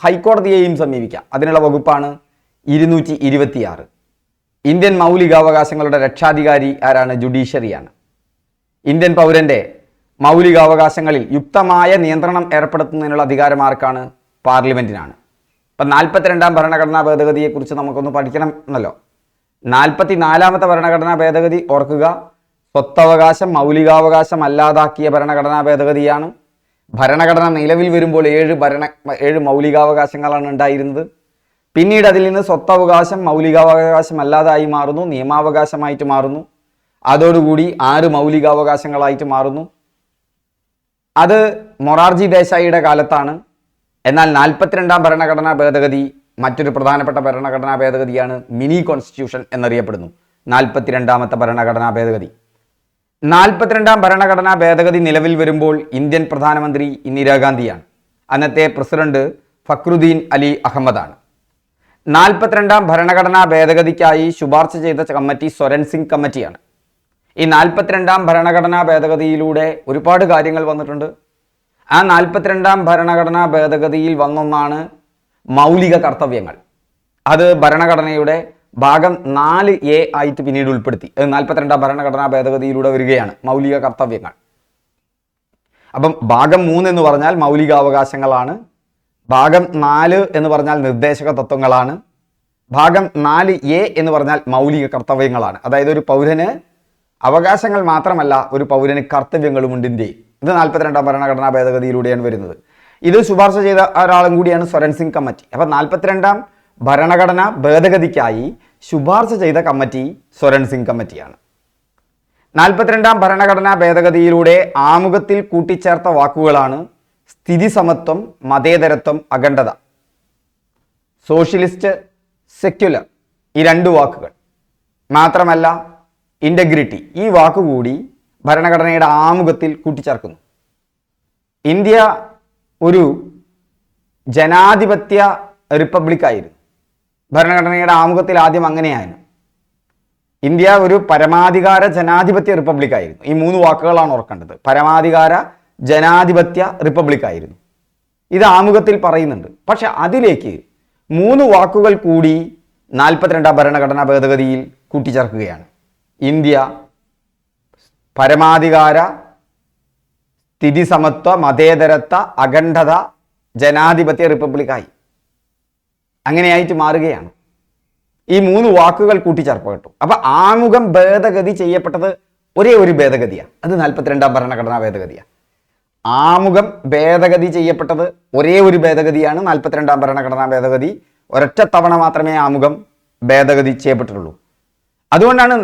Speaker 1: ഹൈക്കോടതിയെയും സമീപിക്കാം. അതിനുള്ള വകുപ്പാണ് 226. ഇന്ത്യൻ മൗലികാവകാശങ്ങളുടെ രക്ഷാധികാരി ആരാണ്? ജുഡീഷ്യറിയാണ്. ഇന്ത്യൻ പൗരന്റെ മൗലികാവകാശങ്ങളിൽ യുക്തമായ നിയന്ത്രണം ഏർപ്പെടുത്തുന്നതിനുള്ള അധികാരം ആർക്കാണ്? പാർലമെന്റിനാണ്. ഇപ്പം 42ാം ഭരണഘടനാ ഭേദഗതിയെക്കുറിച്ച് നമുക്കൊന്ന് പഠിക്കണം എന്നല്ലോ. 44ാമത്തെ ഭരണഘടനാ ഭേദഗതി ഓർക്കുക, സ്വത്തവകാശം മൗലികാവകാശം അല്ലാതാക്കിയ ഭരണഘടനാ ഭേദഗതിയാണ്. ഭരണഘടന നിലവിൽ വരുമ്പോൾ 7 മൗലികാവകാശങ്ങളാണ് ഉണ്ടായിരുന്നത്. പിന്നീട് അതിൽ നിന്ന് സ്വത്തവകാശം മൗലികാവകാശം അല്ലാതായി മാറുന്നു, നിയമാവകാശമായിട്ട് മാറുന്നു. അതോടുകൂടി 6 മൗലികാവകാശങ്ങളായിട്ട് മാറുന്നു. അത് മൊറാർജി ദേശായിയുടെ കാലത്താണ്. എന്നാൽ 42ാം ഭരണഘടനാ ഭേദഗതി മറ്റൊരു പ്രധാനപ്പെട്ട ഭരണഘടനാ ഭേദഗതിയാണ്. മിനി കോൺസ്റ്റിറ്റ്യൂഷൻ എന്നറിയപ്പെടുന്നു 42ാമത്തെ ഭരണഘടനാ ഭേദഗതി. 42ാം ഭരണഘടനാ ഭേദഗതി നിലവിൽ വരുമ്പോൾ ഇന്ത്യൻ പ്രധാനമന്ത്രി ഇന്ദിരാഗാന്ധിയാണ്. അന്നത്തെ പ്രസിഡന്റ് ഫക്രുദ്ദീൻ അലി അഹമ്മദാണ്. 42ാം ഭരണഘടനാ ഭേദഗതിക്കായി ശുപാർശ ചെയ്ത കമ്മിറ്റി സ്വരൻ സിംഗ് കമ്മിറ്റിയാണ്. ഈ 42ാം ഭരണഘടനാ ഭേദഗതിയിലൂടെ ഒരുപാട് കാര്യങ്ങൾ വന്നിട്ടുണ്ട്. ആ 42ാം ഭരണഘടനാ ഭേദഗതിയിൽ വന്നൊന്നാണ് മൗലിക കർത്തവ്യങ്ങൾ. അത് ഭരണഘടനയുടെ ഭാഗം 4A ആയിട്ട് പിന്നീട് ഉൾപ്പെടുത്തി. 42ാം ഭരണഘടനാ ഭേദഗതിയിലൂടെ വരികയാണ് മൗലിക കർത്തവ്യങ്ങൾ. അപ്പം ഭാഗം 3 എന്ന് പറഞ്ഞാൽ മൗലികാവകാശങ്ങളാണ്. ഭാഗം 4 എന്ന് പറഞ്ഞാൽ നിർദ്ദേശക തത്വങ്ങളാണ്. ഭാഗം 4A എന്ന് പറഞ്ഞാൽ മൗലിക കർത്തവ്യങ്ങളാണ്. അതായത് ഒരു പൗരന് അവകാശങ്ങൾ മാത്രമല്ല, ഒരു പൗരന് കർത്തവ്യങ്ങളുമുണ്ട് ഇന്ത്യയിൽ. ഇത് 42ാം ഭരണഘടനാ ഭേദഗതിയിലൂടെയാണ് വരുന്നത്. ഇത് ശുപാർശ ചെയ്ത ഒരാളും കൂടിയാണ് സ്വരൻ സിംഗ് കമ്മിറ്റി. അപ്പം 42ാം ഭരണഘടനാ ഭേദഗതിക്കായി ശുപാർശ ചെയ്ത കമ്മിറ്റി സ്വരൻ സിംഗ് കമ്മിറ്റിയാണ്. 42ാം ഭരണഘടനാ ഭേദഗതിയിലൂടെ ആമുഖത്തിൽ കൂട്ടിച്ചേർത്ത വാക്കുകളാണ് സ്ഥിതി സമത്വം, മതേതരത്വം, അഖണ്ഡത. സോഷ്യലിസ്റ്റ്, സെക്യുലർ, ഈ 2 വാക്കുകൾ മാത്രമല്ല ഇൻ്റഗ്രിറ്റി, ഈ വാക്കുകൂടി ഭരണഘടനയുടെ ആമുഖത്തിൽ കൂട്ടിച്ചേർക്കുന്നു. ഇന്ത്യ ഒരു ജനാധിപത്യ റിപ്പബ്ലിക്കായിരുന്നു. ഭരണഘടനയുടെ ആമുഖത്തിൽ ആദ്യം അങ്ങനെയായിരുന്നു. ഇന്ത്യ ഒരു പരമാധികാര ജനാധിപത്യ റിപ്പബ്ലിക്കായിരുന്നു. ഈ 3 വാക്കുകളാണ് ഓർക്കേണ്ടത്. പരമാധികാര ജനാധിപത്യ റിപ്പബ്ലിക്കായിരുന്നു. ഇത് ആമുഖത്തിൽ പറയുന്നുണ്ട്. പക്ഷെ അതിലേക്ക് 3 വാക്കുകൾ കൂടി 42ാം ഭരണഘടനാ ഭേദഗതിയിൽ കൂട്ടിച്ചേർക്കുകയാണ്. ഇന്ത്യ പരമാധികാര, സ്ഥിതി സമത്വ, മതേതരത്വ, അഖണ്ഡത, ജനാധിപത്യ റിപ്പബ്ലിക്കായി അങ്ങനെയായിട്ട് മാറുകയാണ്. ഈ 3 വാക്കുകൾ കൂട്ടിച്ചേർക്കപ്പെട്ടു. അപ്പൊ ആമുഖം ഭേദഗതി ചെയ്യപ്പെട്ടത് ഒരേ ഒരു ഭേദഗതിയാണ്, അത് 42ാം ഭരണഘടനാ ഭേദഗതിയാണ്. ആമുഖം ഭേദഗതി ചെയ്യപ്പെട്ടത് ഒരേ ഒരു ഭേദഗതിയാണ് 42ാം ഭരണഘടനാ ഭേദഗതി. ഒരൊറ്റ തവണ മാത്രമേ ആമുഖം ഭേദഗതി ചെയ്യപ്പെട്ടിട്ടുള്ളൂ. അതുകൊണ്ടാണ്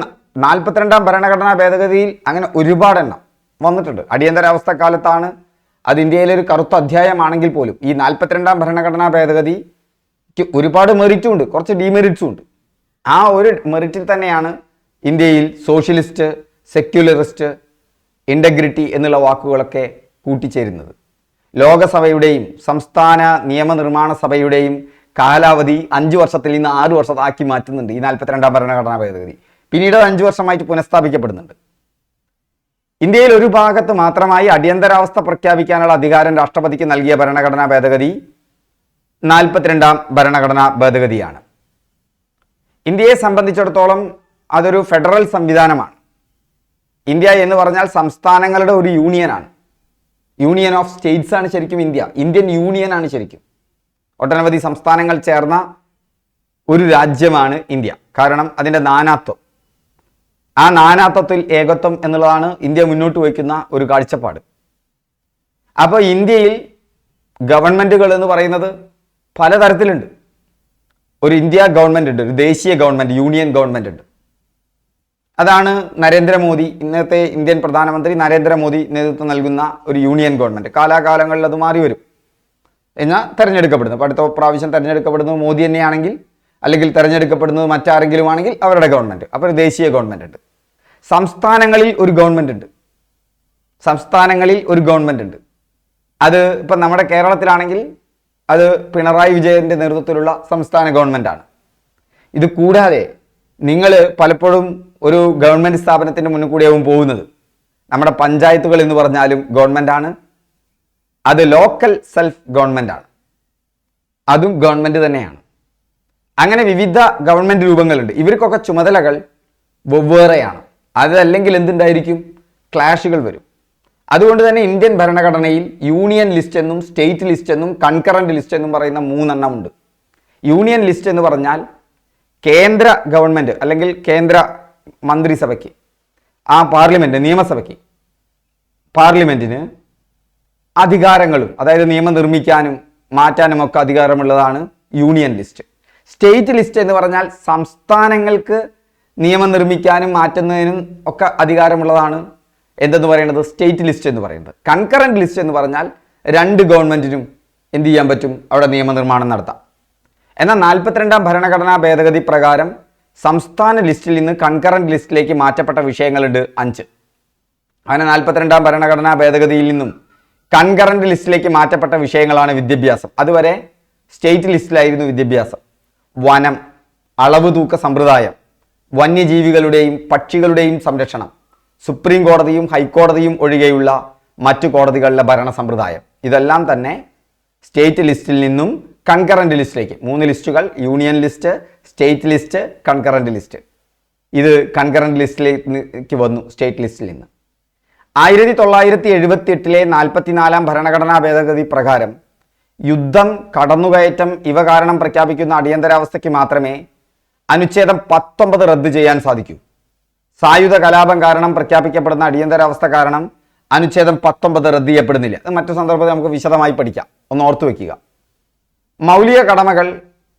Speaker 1: 42ാം ഭരണഘടനാ ഭേദഗതിയിൽ അങ്ങനെ ഒരുപാട് എണ്ണം വന്നിട്ടുണ്ട്. അടിയന്തരാവസ്ഥ കാലത്താണ് അത് ഇന്ത്യയിലെ ഒരു കറുത്ത അധ്യായമാണെങ്കിൽ പോലും ഈ 42ാം ഭരണഘടനാ ഭേദഗതിക്ക് ഒരുപാട് മെറിറ്റും ഉണ്ട്, കുറച്ച് ഡീമെറിറ്റ്സും ഉണ്ട്. ആ ഒരു മെറിറ്റിൽ തന്നെയാണ് ഇന്ത്യയിൽ സോഷ്യലിസ്റ്റ്, സെക്യുലറിസ്റ്റ്, ഇൻ്റഗ്രിറ്റി എന്നുള്ള വാക്കുകളൊക്കെ കൂട്ടിച്ചേരുന്നത്. ലോകസഭയുടെയും സംസ്ഥാന നിയമനിർമ്മാണ സഭയുടെയും കാലാവധി 5 വർഷത്തിൽ നിന്ന് 6 വർഷത്താക്കി മാറ്റുന്നുണ്ട് ഈ 42ാം ഭരണഘടനാ ഭേദഗതി. പിന്നീട് 5 വർഷമായിട്ട് പുനഃസ്ഥാപിക്കപ്പെടുന്നുണ്ട്. ഇന്ത്യയിൽ ഒരു ഭാഗത്ത് മാത്രമായി അടിയന്തരാവസ്ഥ പ്രഖ്യാപിക്കാനുള്ള അധികാരം രാഷ്ട്രപതിക്ക് നൽകിയ ഭരണഘടനാ ഭേദഗതി 42ാം ഭരണഘടനാ ഭേദഗതിയാണ്. ഇന്ത്യയെ സംബന്ധിച്ചിടത്തോളം അതൊരു ഫെഡറൽ സംവിധാനമാണ്. ഇന്ത്യ എന്ന് പറഞ്ഞാൽ സംസ്ഥാനങ്ങളുടെ ഒരു യൂണിയനാണ്. യൂണിയൻ ഓഫ് സ്റ്റേറ്റ്സ് ആണ് ശരിക്കും ഇന്ത്യ. ഇന്ത്യൻ യൂണിയൻ ആണ് ശരിക്കും. ഒട്ടനവധി സംസ്ഥാനങ്ങൾ ചേർന്ന ഒരു രാജ്യമാണ് ഇന്ത്യ. കാരണം അതിൻ്റെ നാനാത്വം, ആ നാനാത്വത്തിൽ ഏകത്വം എന്നുള്ളതാണ് ഇന്ത്യ മുന്നോട്ട് വയ്ക്കുന്ന ഒരു കാഴ്ചപ്പാട്. അപ്പോൾ ഇന്ത്യയിൽ ഗവൺമെൻറ്റുകൾ എന്ന് പറയുന്നത് പലതരത്തിലുണ്ട്. ഒരു ഇന്ത്യ ഗവൺമെൻറ് ഉണ്ട്, ഒരു ദേശീയ ഗവൺമെൻറ്, യൂണിയൻ ഗവൺമെൻറ് ഉണ്ട്. അതാണ് നരേന്ദ്രമോദി, ഇന്നത്തെ ഇന്ത്യൻ പ്രധാനമന്ത്രി നരേന്ദ്രമോദി നേതൃത്വം നൽകുന്ന ഒരു യൂണിയൻ ഗവൺമെൻറ്. കാലാകാലങ്ങളിൽ അത് മാറി വരും എന്നാൽ തിരഞ്ഞെടുക്കപ്പെടുന്നു. അപ്പോൾ അടുത്ത പ്രാവശ്യം തിരഞ്ഞെടുക്കപ്പെടുന്നത് മോദി തന്നെയാണെങ്കിൽ, അല്ലെങ്കിൽ തിരഞ്ഞെടുക്കപ്പെടുന്നത് മറ്റാരെങ്കിലും ആണെങ്കിൽ അവരുടെ ഗവൺമെൻറ്. അപ്പോൾ ഒരു ദേശീയ ഗവൺമെൻറ് ഉണ്ട്. സംസ്ഥാനങ്ങളിൽ ഒരു ഗവൺമെൻറ് ഉണ്ട്. അത് ഇപ്പം നമ്മുടെ കേരളത്തിലാണെങ്കിൽ അത് പിണറായി വിജയൻ്റെ നേതൃത്വത്തിലുള്ള സംസ്ഥാന ഗവൺമെൻറ്റാണ്. ഇത് കൂടാതെ നിങ്ങൾ പലപ്പോഴും ഒരു ഗവൺമെൻറ് സ്ഥാപനത്തിൻ്റെ മുന്നിൽ കൂടിയാവും പോകുന്നത്. നമ്മുടെ പഞ്ചായത്തുകൾ എന്ന് പറഞ്ഞാലും ഗവൺമെൻറ്റാണ്. അത് ലോക്കൽ സെൽഫ് ഗവൺമെൻറ്റാണ്, അതും ഗവൺമെൻറ് തന്നെയാണ്. അങ്ങനെ വിവിധ ഗവൺമെൻറ് രൂപങ്ങളുണ്ട്. ഇവർക്കൊക്കെ ചുമതലകൾ വെവ്വേറെയാണ്. അതല്ലെങ്കിൽ എന്തുണ്ടായിരിക്കും, ക്ലാഷുകൾ വരും. അതുകൊണ്ട് തന്നെ ഇന്ത്യൻ ഭരണഘടനയിൽ യൂണിയൻ ലിസ്റ്റ് എന്നും സ്റ്റേറ്റ് ലിസ്റ്റ് എന്നും കൺകറന്റ് ലിസ്റ്റ് എന്നും പറയുന്ന 3 എണ്ണം ഉണ്ട്. യൂണിയൻ ലിസ്റ്റ് എന്ന് പറഞ്ഞാൽ കേന്ദ്ര ഗവൺമെൻറ് അല്ലെങ്കിൽ കേന്ദ്ര മന്ത്രിസഭയ്ക്ക്, ആ പാർലമെൻറ്റ്, നിയമസഭയ്ക്ക്, പാർലമെൻറ്റിന് അധികാരങ്ങളും, അതായത് നിയമം നിർമ്മിക്കാനും മാറ്റാനും ഒക്കെ അധികാരമുള്ളതാണ് യൂണിയൻ ലിസ്റ്റ്. സ്റ്റേറ്റ് ലിസ്റ്റ് എന്ന് പറഞ്ഞാൽ സംസ്ഥാനങ്ങൾക്ക് നിയമം നിർമ്മിക്കാനും മാറ്റുന്നതിനും ഒക്കെ അധികാരമുള്ളതാണ് എന്തെന്ന് പറയുന്നത് സ്റ്റേറ്റ് ലിസ്റ്റ് എന്ന് പറയുന്നത്. കൺകറന്റ് ലിസ്റ്റ് എന്ന് പറഞ്ഞാൽ 2 ഗവൺമെൻറ്റിനും എന്ത് ചെയ്യാൻ പറ്റും, അവിടെ നിയമനിർമ്മാണം നടത്താം. എന്നാൽ 42ാം ഭരണഘടനാ ഭേദഗതി പ്രകാരം സംസ്ഥാന ലിസ്റ്റിൽ നിന്ന് കൺകറന്റ് ലിസ്റ്റിലേക്ക് മാറ്റപ്പെട്ട വിഷയങ്ങളുണ്ട് 5. അങ്ങനെ 42ാം ഭരണഘടനാ ഭേദഗതിയിൽ നിന്നും കൺകറന്റ് ലിസ്റ്റിലേക്ക് മാറ്റപ്പെട്ട വിഷയങ്ങളാണ് വിദ്യാഭ്യാസം. അതുവരെ സ്റ്റേറ്റ് ലിസ്റ്റിലായിരുന്നു വിദ്യാഭ്യാസം, വനം, അളവ് തൂക്ക സമ്പ്രദായം, വന്യജീവികളുടെയും പക്ഷികളുടെയും സംരക്ഷണം, സുപ്രീം കോടതിയും ഹൈക്കോടതിയും ഒഴികെയുള്ള മറ്റു കോടതികളിലെ ഭരണ സമ്പ്രദായം. ഇതെല്ലാം തന്നെ സ്റ്റേറ്റ് ലിസ്റ്റിൽ നിന്നും കൺകറന്റ് ലിസ്റ്റിലേക്ക്, 3 ലിസ്റ്റുകൾ, union list, state list, concurrent list. ഇത് കൺകറന്റ് ലിസ്റ്റിലേക്ക് വന്നു സ്റ്റേറ്റ് ലിസ്റ്റിൽ നിന്ന്. 1978 44ാം ഭരണഘടനാ ഭേദഗതി പ്രകാരം യുദ്ധം, കടന്നുകയറ്റം ഇവ കാരണം പ്രഖ്യാപിക്കുന്ന അടിയന്തരാവസ്ഥയ്ക്ക് മാത്രമേ അനുച്ഛേദം 19 റദ്ദ് ചെയ്യാൻ സാധിക്കൂ. സായുധ കലാപം കാരണം പ്രഖ്യാപിക്കപ്പെടുന്ന അടിയന്തരാവസ്ഥ കാരണം അനുച്ഛേദം 19 റദ്ദ് ചെയ്യപ്പെടുന്നില്ല. അത് മറ്റു സന്ദർഭത്തിൽ നമുക്ക് വിശദമായി പഠിക്കാം, ഒന്ന് ഓർത്തു വയ്ക്കുക. മൗലിക കടമകൾ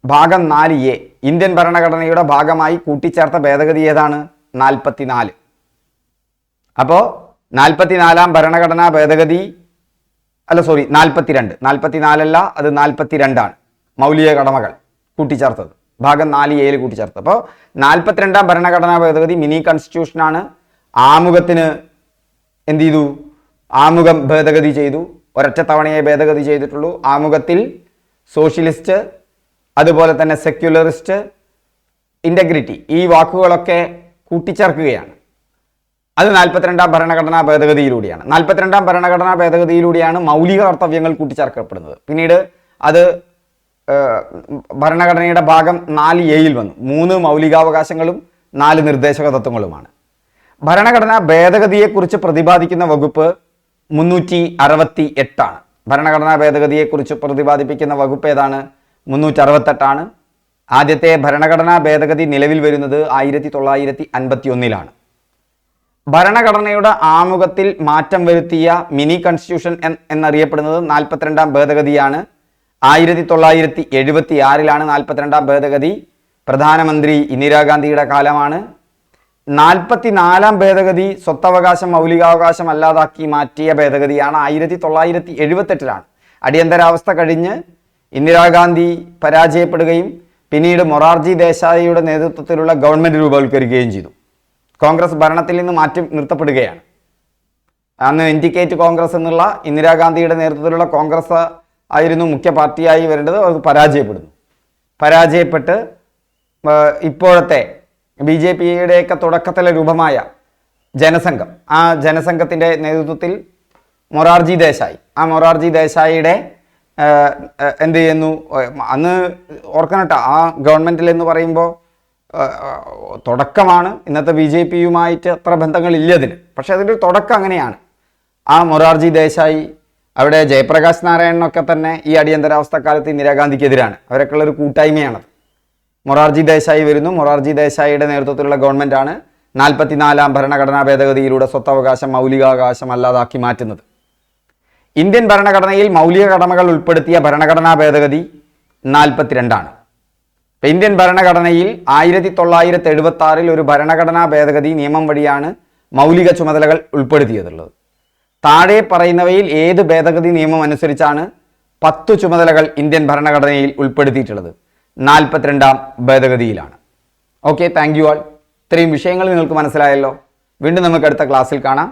Speaker 1: ഭാഗം 4A ഇന്ത്യൻ ഭരണഘടനയുടെ ഭാഗമായി കൂട്ടിച്ചേർത്ത ഭേദഗതി ഏതാണ്? 44. അപ്പോൾ 44ാം ഭരണഘടനാ ഭേദഗതി, 42, 44 അത് 42ആണ് മൗലിക കടമകൾ കൂട്ടിച്ചേർത്തത്, ഭാഗം 4A കൂട്ടിച്ചേർത്തത്. അപ്പോൾ 42ാം ഭരണഘടനാ ഭേദഗതി മിനി കോൺസ്റ്റിറ്റ്യൂഷനാണ്. ആമുഖത്തിന് എന്ത് ചെയ്തു? ആമുഖം ഭേദഗതി ചെയ്തു. ഒരൊറ്റ തവണയെ ഭേദഗതി ചെയ്തിട്ടുള്ളൂ. ആമുഖത്തിൽ സോഷ്യലിസ്റ്റ്, അതുപോലെ തന്നെ സെക്യുലറിസ്റ്റ്, ഇൻ്റഗ്രിറ്റി ഈ വാക്കുകളൊക്കെ കൂട്ടിച്ചേർക്കുകയാണ്. അത് 42ാം ഭരണഘടനാ ഭേദഗതിയിലൂടെയാണ്. 42ാം ഭരണഘടനാ ഭേദഗതിയിലൂടെയാണ് മൗലിക കർത്തവ്യങ്ങൾ കൂട്ടിച്ചേർക്കപ്പെടുന്നത്. പിന്നീട് അത് ഭരണഘടനയുടെ ഭാഗം 4A വന്നു. 3 മൗലികാവകാശങ്ങളും 4 നിർദ്ദേശക തത്വങ്ങളുമാണ്. ഭരണഘടനാ ഭേദഗതിയെക്കുറിച്ച് പ്രതിപാദിക്കുന്ന വകുപ്പ് 368 ആണ്. ഭരണഘടനാ ഭേദഗതിയെക്കുറിച്ച് പ്രതിപാദിപ്പിക്കുന്ന വകുപ്പ് ഏതാണ്? 368 ആണ്. ആദ്യത്തെ ഭരണഘടനാ ഭേദഗതി നിലവിൽ വരുന്നത് 1951 ഭരണഘടനയുടെ ആമുഖത്തിൽ മാറ്റം വരുത്തിയ മിനി കോൺസ്റ്റിറ്റ്യൂഷൻ എന്നറിയപ്പെടുന്നത് 42ാം ഭേദഗതിയാണ്. 1976 42ാം ഭേദഗതി. പ്രധാനമന്ത്രി ഇന്ദിരാഗാന്ധിയുടെ കാലമാണ്. 44ാം ഭേദഗതി സ്വത്തവകാശം മൗലികാവകാശം അല്ലാതാക്കി മാറ്റിയ ഭേദഗതിയാണ് 1978 അടിയന്തരാവസ്ഥ കഴിഞ്ഞ് ഇന്ദിരാഗാന്ധി പരാജയപ്പെടുകയും പിന്നീട് മൊറാർജി ദേശായിയുടെ നേതൃത്വത്തിലുള്ള ഗവൺമെന്റ് രൂപവൽക്കരിക്കുകയും ചെയ്തു. കോൺഗ്രസ് ഭരണത്തിൽ നിന്ന് മാറ്റി നിർത്തപ്പെടുകയാണ്. അന്ന് ഇൻഡിക്കേറ്റ് കോൺഗ്രസ് എന്നുള്ള ഇന്ദിരാഗാന്ധിയുടെ നേതൃത്വത്തിലുള്ള കോൺഗ്രസ് ആയിരുന്നു മുഖ്യ പാർട്ടിയായി വരേണ്ടത്. അത് പരാജയപ്പെട്ട് ഇപ്പോഴത്തെ BJPയുടെയൊക്കെ തുടക്കത്തിലെ രൂപമായ ജനസംഘം, ആ ജനസംഘത്തിൻ്റെ നേതൃത്വത്തിൽ മൊറാർജി ദേശായിയുടെ എന്ത് ചെയ്യുന്നു, അന്ന് ഓർക്കണട്ട ആ ഗവൺമെൻറ്റിൽ എന്ന് പറയുമ്പോൾ തുടക്കമാണ്. ഇന്നത്തെ BJPയുമായിട്ട് അത്ര ബന്ധങ്ങളില്ല അതിന്, പക്ഷെ അതിൻ്റെ ഒരു തുടക്കം അങ്ങനെയാണ്. ആ മൊറാർജി ദേശായി, അവിടെ ജയപ്രകാശ് നാരായണനൊക്കെ തന്നെ ഈ അടിയന്തരാവസ്ഥ കാലത്ത് ഇന്ദിരാഗാന്ധിക്കെതിരാണ്. അവരൊക്കെ ഉള്ളൊരു കൂട്ടായ്മയാണത്. മൊറാർജി ദേശായി വരുന്നു. മൊറാർജി ദേശായിയുടെ നേതൃത്വത്തിലുള്ള ഗവൺമെൻറ്റാണ് 44ാം ഭരണഘടനാ ഭേദഗതിയിലൂടെ സ്വത്തവകാശം മൗലികാവകാശം അല്ലാതാക്കി മാറ്റുന്നത്. ഇന്ത്യൻ ഭരണഘടനയിൽ മൗലിക കടമകൾ ഉൾപ്പെടുത്തിയ ഭരണഘടനാ ഭേദഗതി 42. ഇന്ത്യൻ ഭരണഘടനയിൽ 1976 ഒരു ഭരണഘടനാ ഭേദഗതി നിയമം വഴിയാണ് മൗലിക ചുമതലകൾ ഉൾപ്പെടുത്തിയതുള്ളത്. താഴെ പറയുന്നവയിൽ ഏത് ഭേദഗതി നിയമം അനുസരിച്ചാണ് 10 ചുമതലകൾ ഇന്ത്യൻ ഭരണഘടനയിൽ ഉൾപ്പെടുത്തിയിട്ടുള്ളത്? 42ാം ഭേദഗതിയിലാണ്. Okay, thank you all. ഇത്രയും വിഷയങ്ങൾ നിങ്ങൾക്ക് മനസ്സിലായല്ലോ. വീണ്ടും നമുക്ക് അടുത്ത ക്ലാസ്സിൽ കാണാം.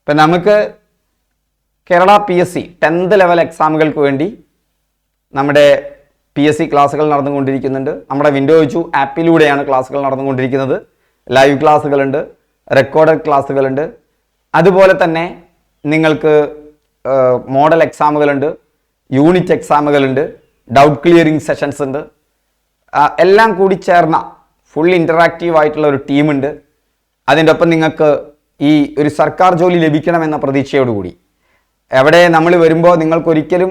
Speaker 1: ഇപ്പം നമുക്ക് കേരള PSC 10th ലെവൽ എക്സാമുകൾക്ക് വേണ്ടി നമ്മുടെ PSC ക്ലാസ്സുകൾ നടന്നുകൊണ്ടിരിക്കുന്നുണ്ട്. നമ്മുടെ വിൻഡോസ് ആപ്പിലൂടെയാണ് ക്ലാസ്സുകൾ നടന്നുകൊണ്ടിരിക്കുന്നത്. ലൈവ് ക്ലാസ്സുകളുണ്ട്, റെക്കോർഡഡ് ക്ലാസ്സുകളുണ്ട്. അതുപോലെ തന്നെ നിങ്ങൾക്ക് മോഡൽ എക്സാമുകളുണ്ട്, യൂണിറ്റ് എക്സാമുകളുണ്ട്, ഡൗട്ട് ക്ലിയറിംഗ് സെഷൻസ് ഉണ്ട്. എല്ലാം കൂടി ചേർന്ന ഫുൾ ഇൻ്ററാക്റ്റീവ് ആയിട്ടുള്ള ഒരു ടീമുണ്ട്. അതിൻ്റെ ഒപ്പം നിങ്ങൾക്ക് ഈ ഒരു സർക്കാർ ജോലി ലഭിക്കണമെന്ന പ്രതീക്ഷയോടുകൂടി എവിടെ നമ്മൾ വരുമ്പോൾ നിങ്ങൾക്കൊരിക്കലും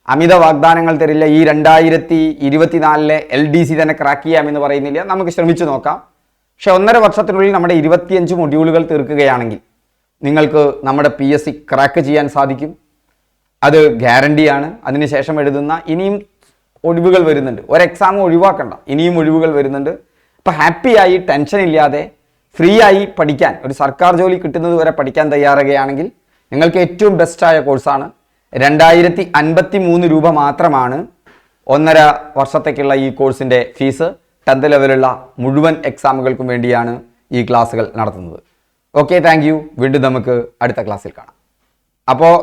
Speaker 1: അമിത വാഗ്ദാനങ്ങൾ തരില്ല. ഈ 2024 LDC തന്നെ ക്രാക്ക് ചെയ്യാമെന്ന് പറയുന്നില്ല. നമുക്ക് ശ്രമിച്ചു നോക്കാം. പക്ഷെ 1.5 വർഷത്തിനുള്ളിൽ നമ്മുടെ 25 മൊഡ്യൂളുകൾ തീർക്കുകയാണെങ്കിൽ നിങ്ങൾക്ക് നമ്മുടെ PSC ക്രാക്ക് ചെയ്യാൻ സാധിക്കും. അത് ഗ്യാരണ്ടിയാണ്. അതിനുശേഷം എഴുതുന്ന ഇനിയും ഒഴിവുകൾ വരുന്നുണ്ട്. ഒരു എക്സാം ഒഴിവാക്കണ്ട, ഇനിയും ഒഴിവുകൾ വരുന്നുണ്ട്. അപ്പോൾ ഹാപ്പിയായി ടെൻഷൻ ഇല്ലാതെ ഫ്രീ ആയി പഠിക്കാൻ, ഒരു സർക്കാർ ജോലി കിട്ടുന്നത് വരെ പഠിക്കാൻ തയ്യാറുകയാണെങ്കിൽ നിങ്ങൾക്ക് ഏറ്റവും ബെസ്റ്റായ കോഴ്സാണ്. 2053 രൂപ മാത്രമാണ് 1.5 വർഷത്തേക്കുള്ള ഈ കോഴ്സിൻ്റെ ഫീസ്. 10th ലെവലുള്ള മുഴുവൻ എക്സാമുകൾക്കും വേണ്ടിയാണ് ഈ ക്ലാസ്സുകൾ നടത്തുന്നത്. Okay, thank U. വീണ്ടും നമുക്ക് അടുത്ത ക്ലാസ്സിൽ കാണാം. അപ്പോൾ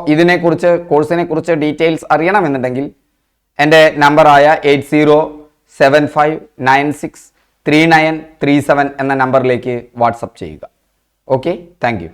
Speaker 1: കോഴ്സിനെ കുറിച്ച് ഡീറ്റെയിൽസ് അറിയണമെന്നുണ്ടെങ്കിൽ എൻ്റെ നമ്പറായ 8075963937 എന്ന നമ്പറിലേക്ക് വാട്സപ്പ് ചെയ്യുക. Okay, thank U.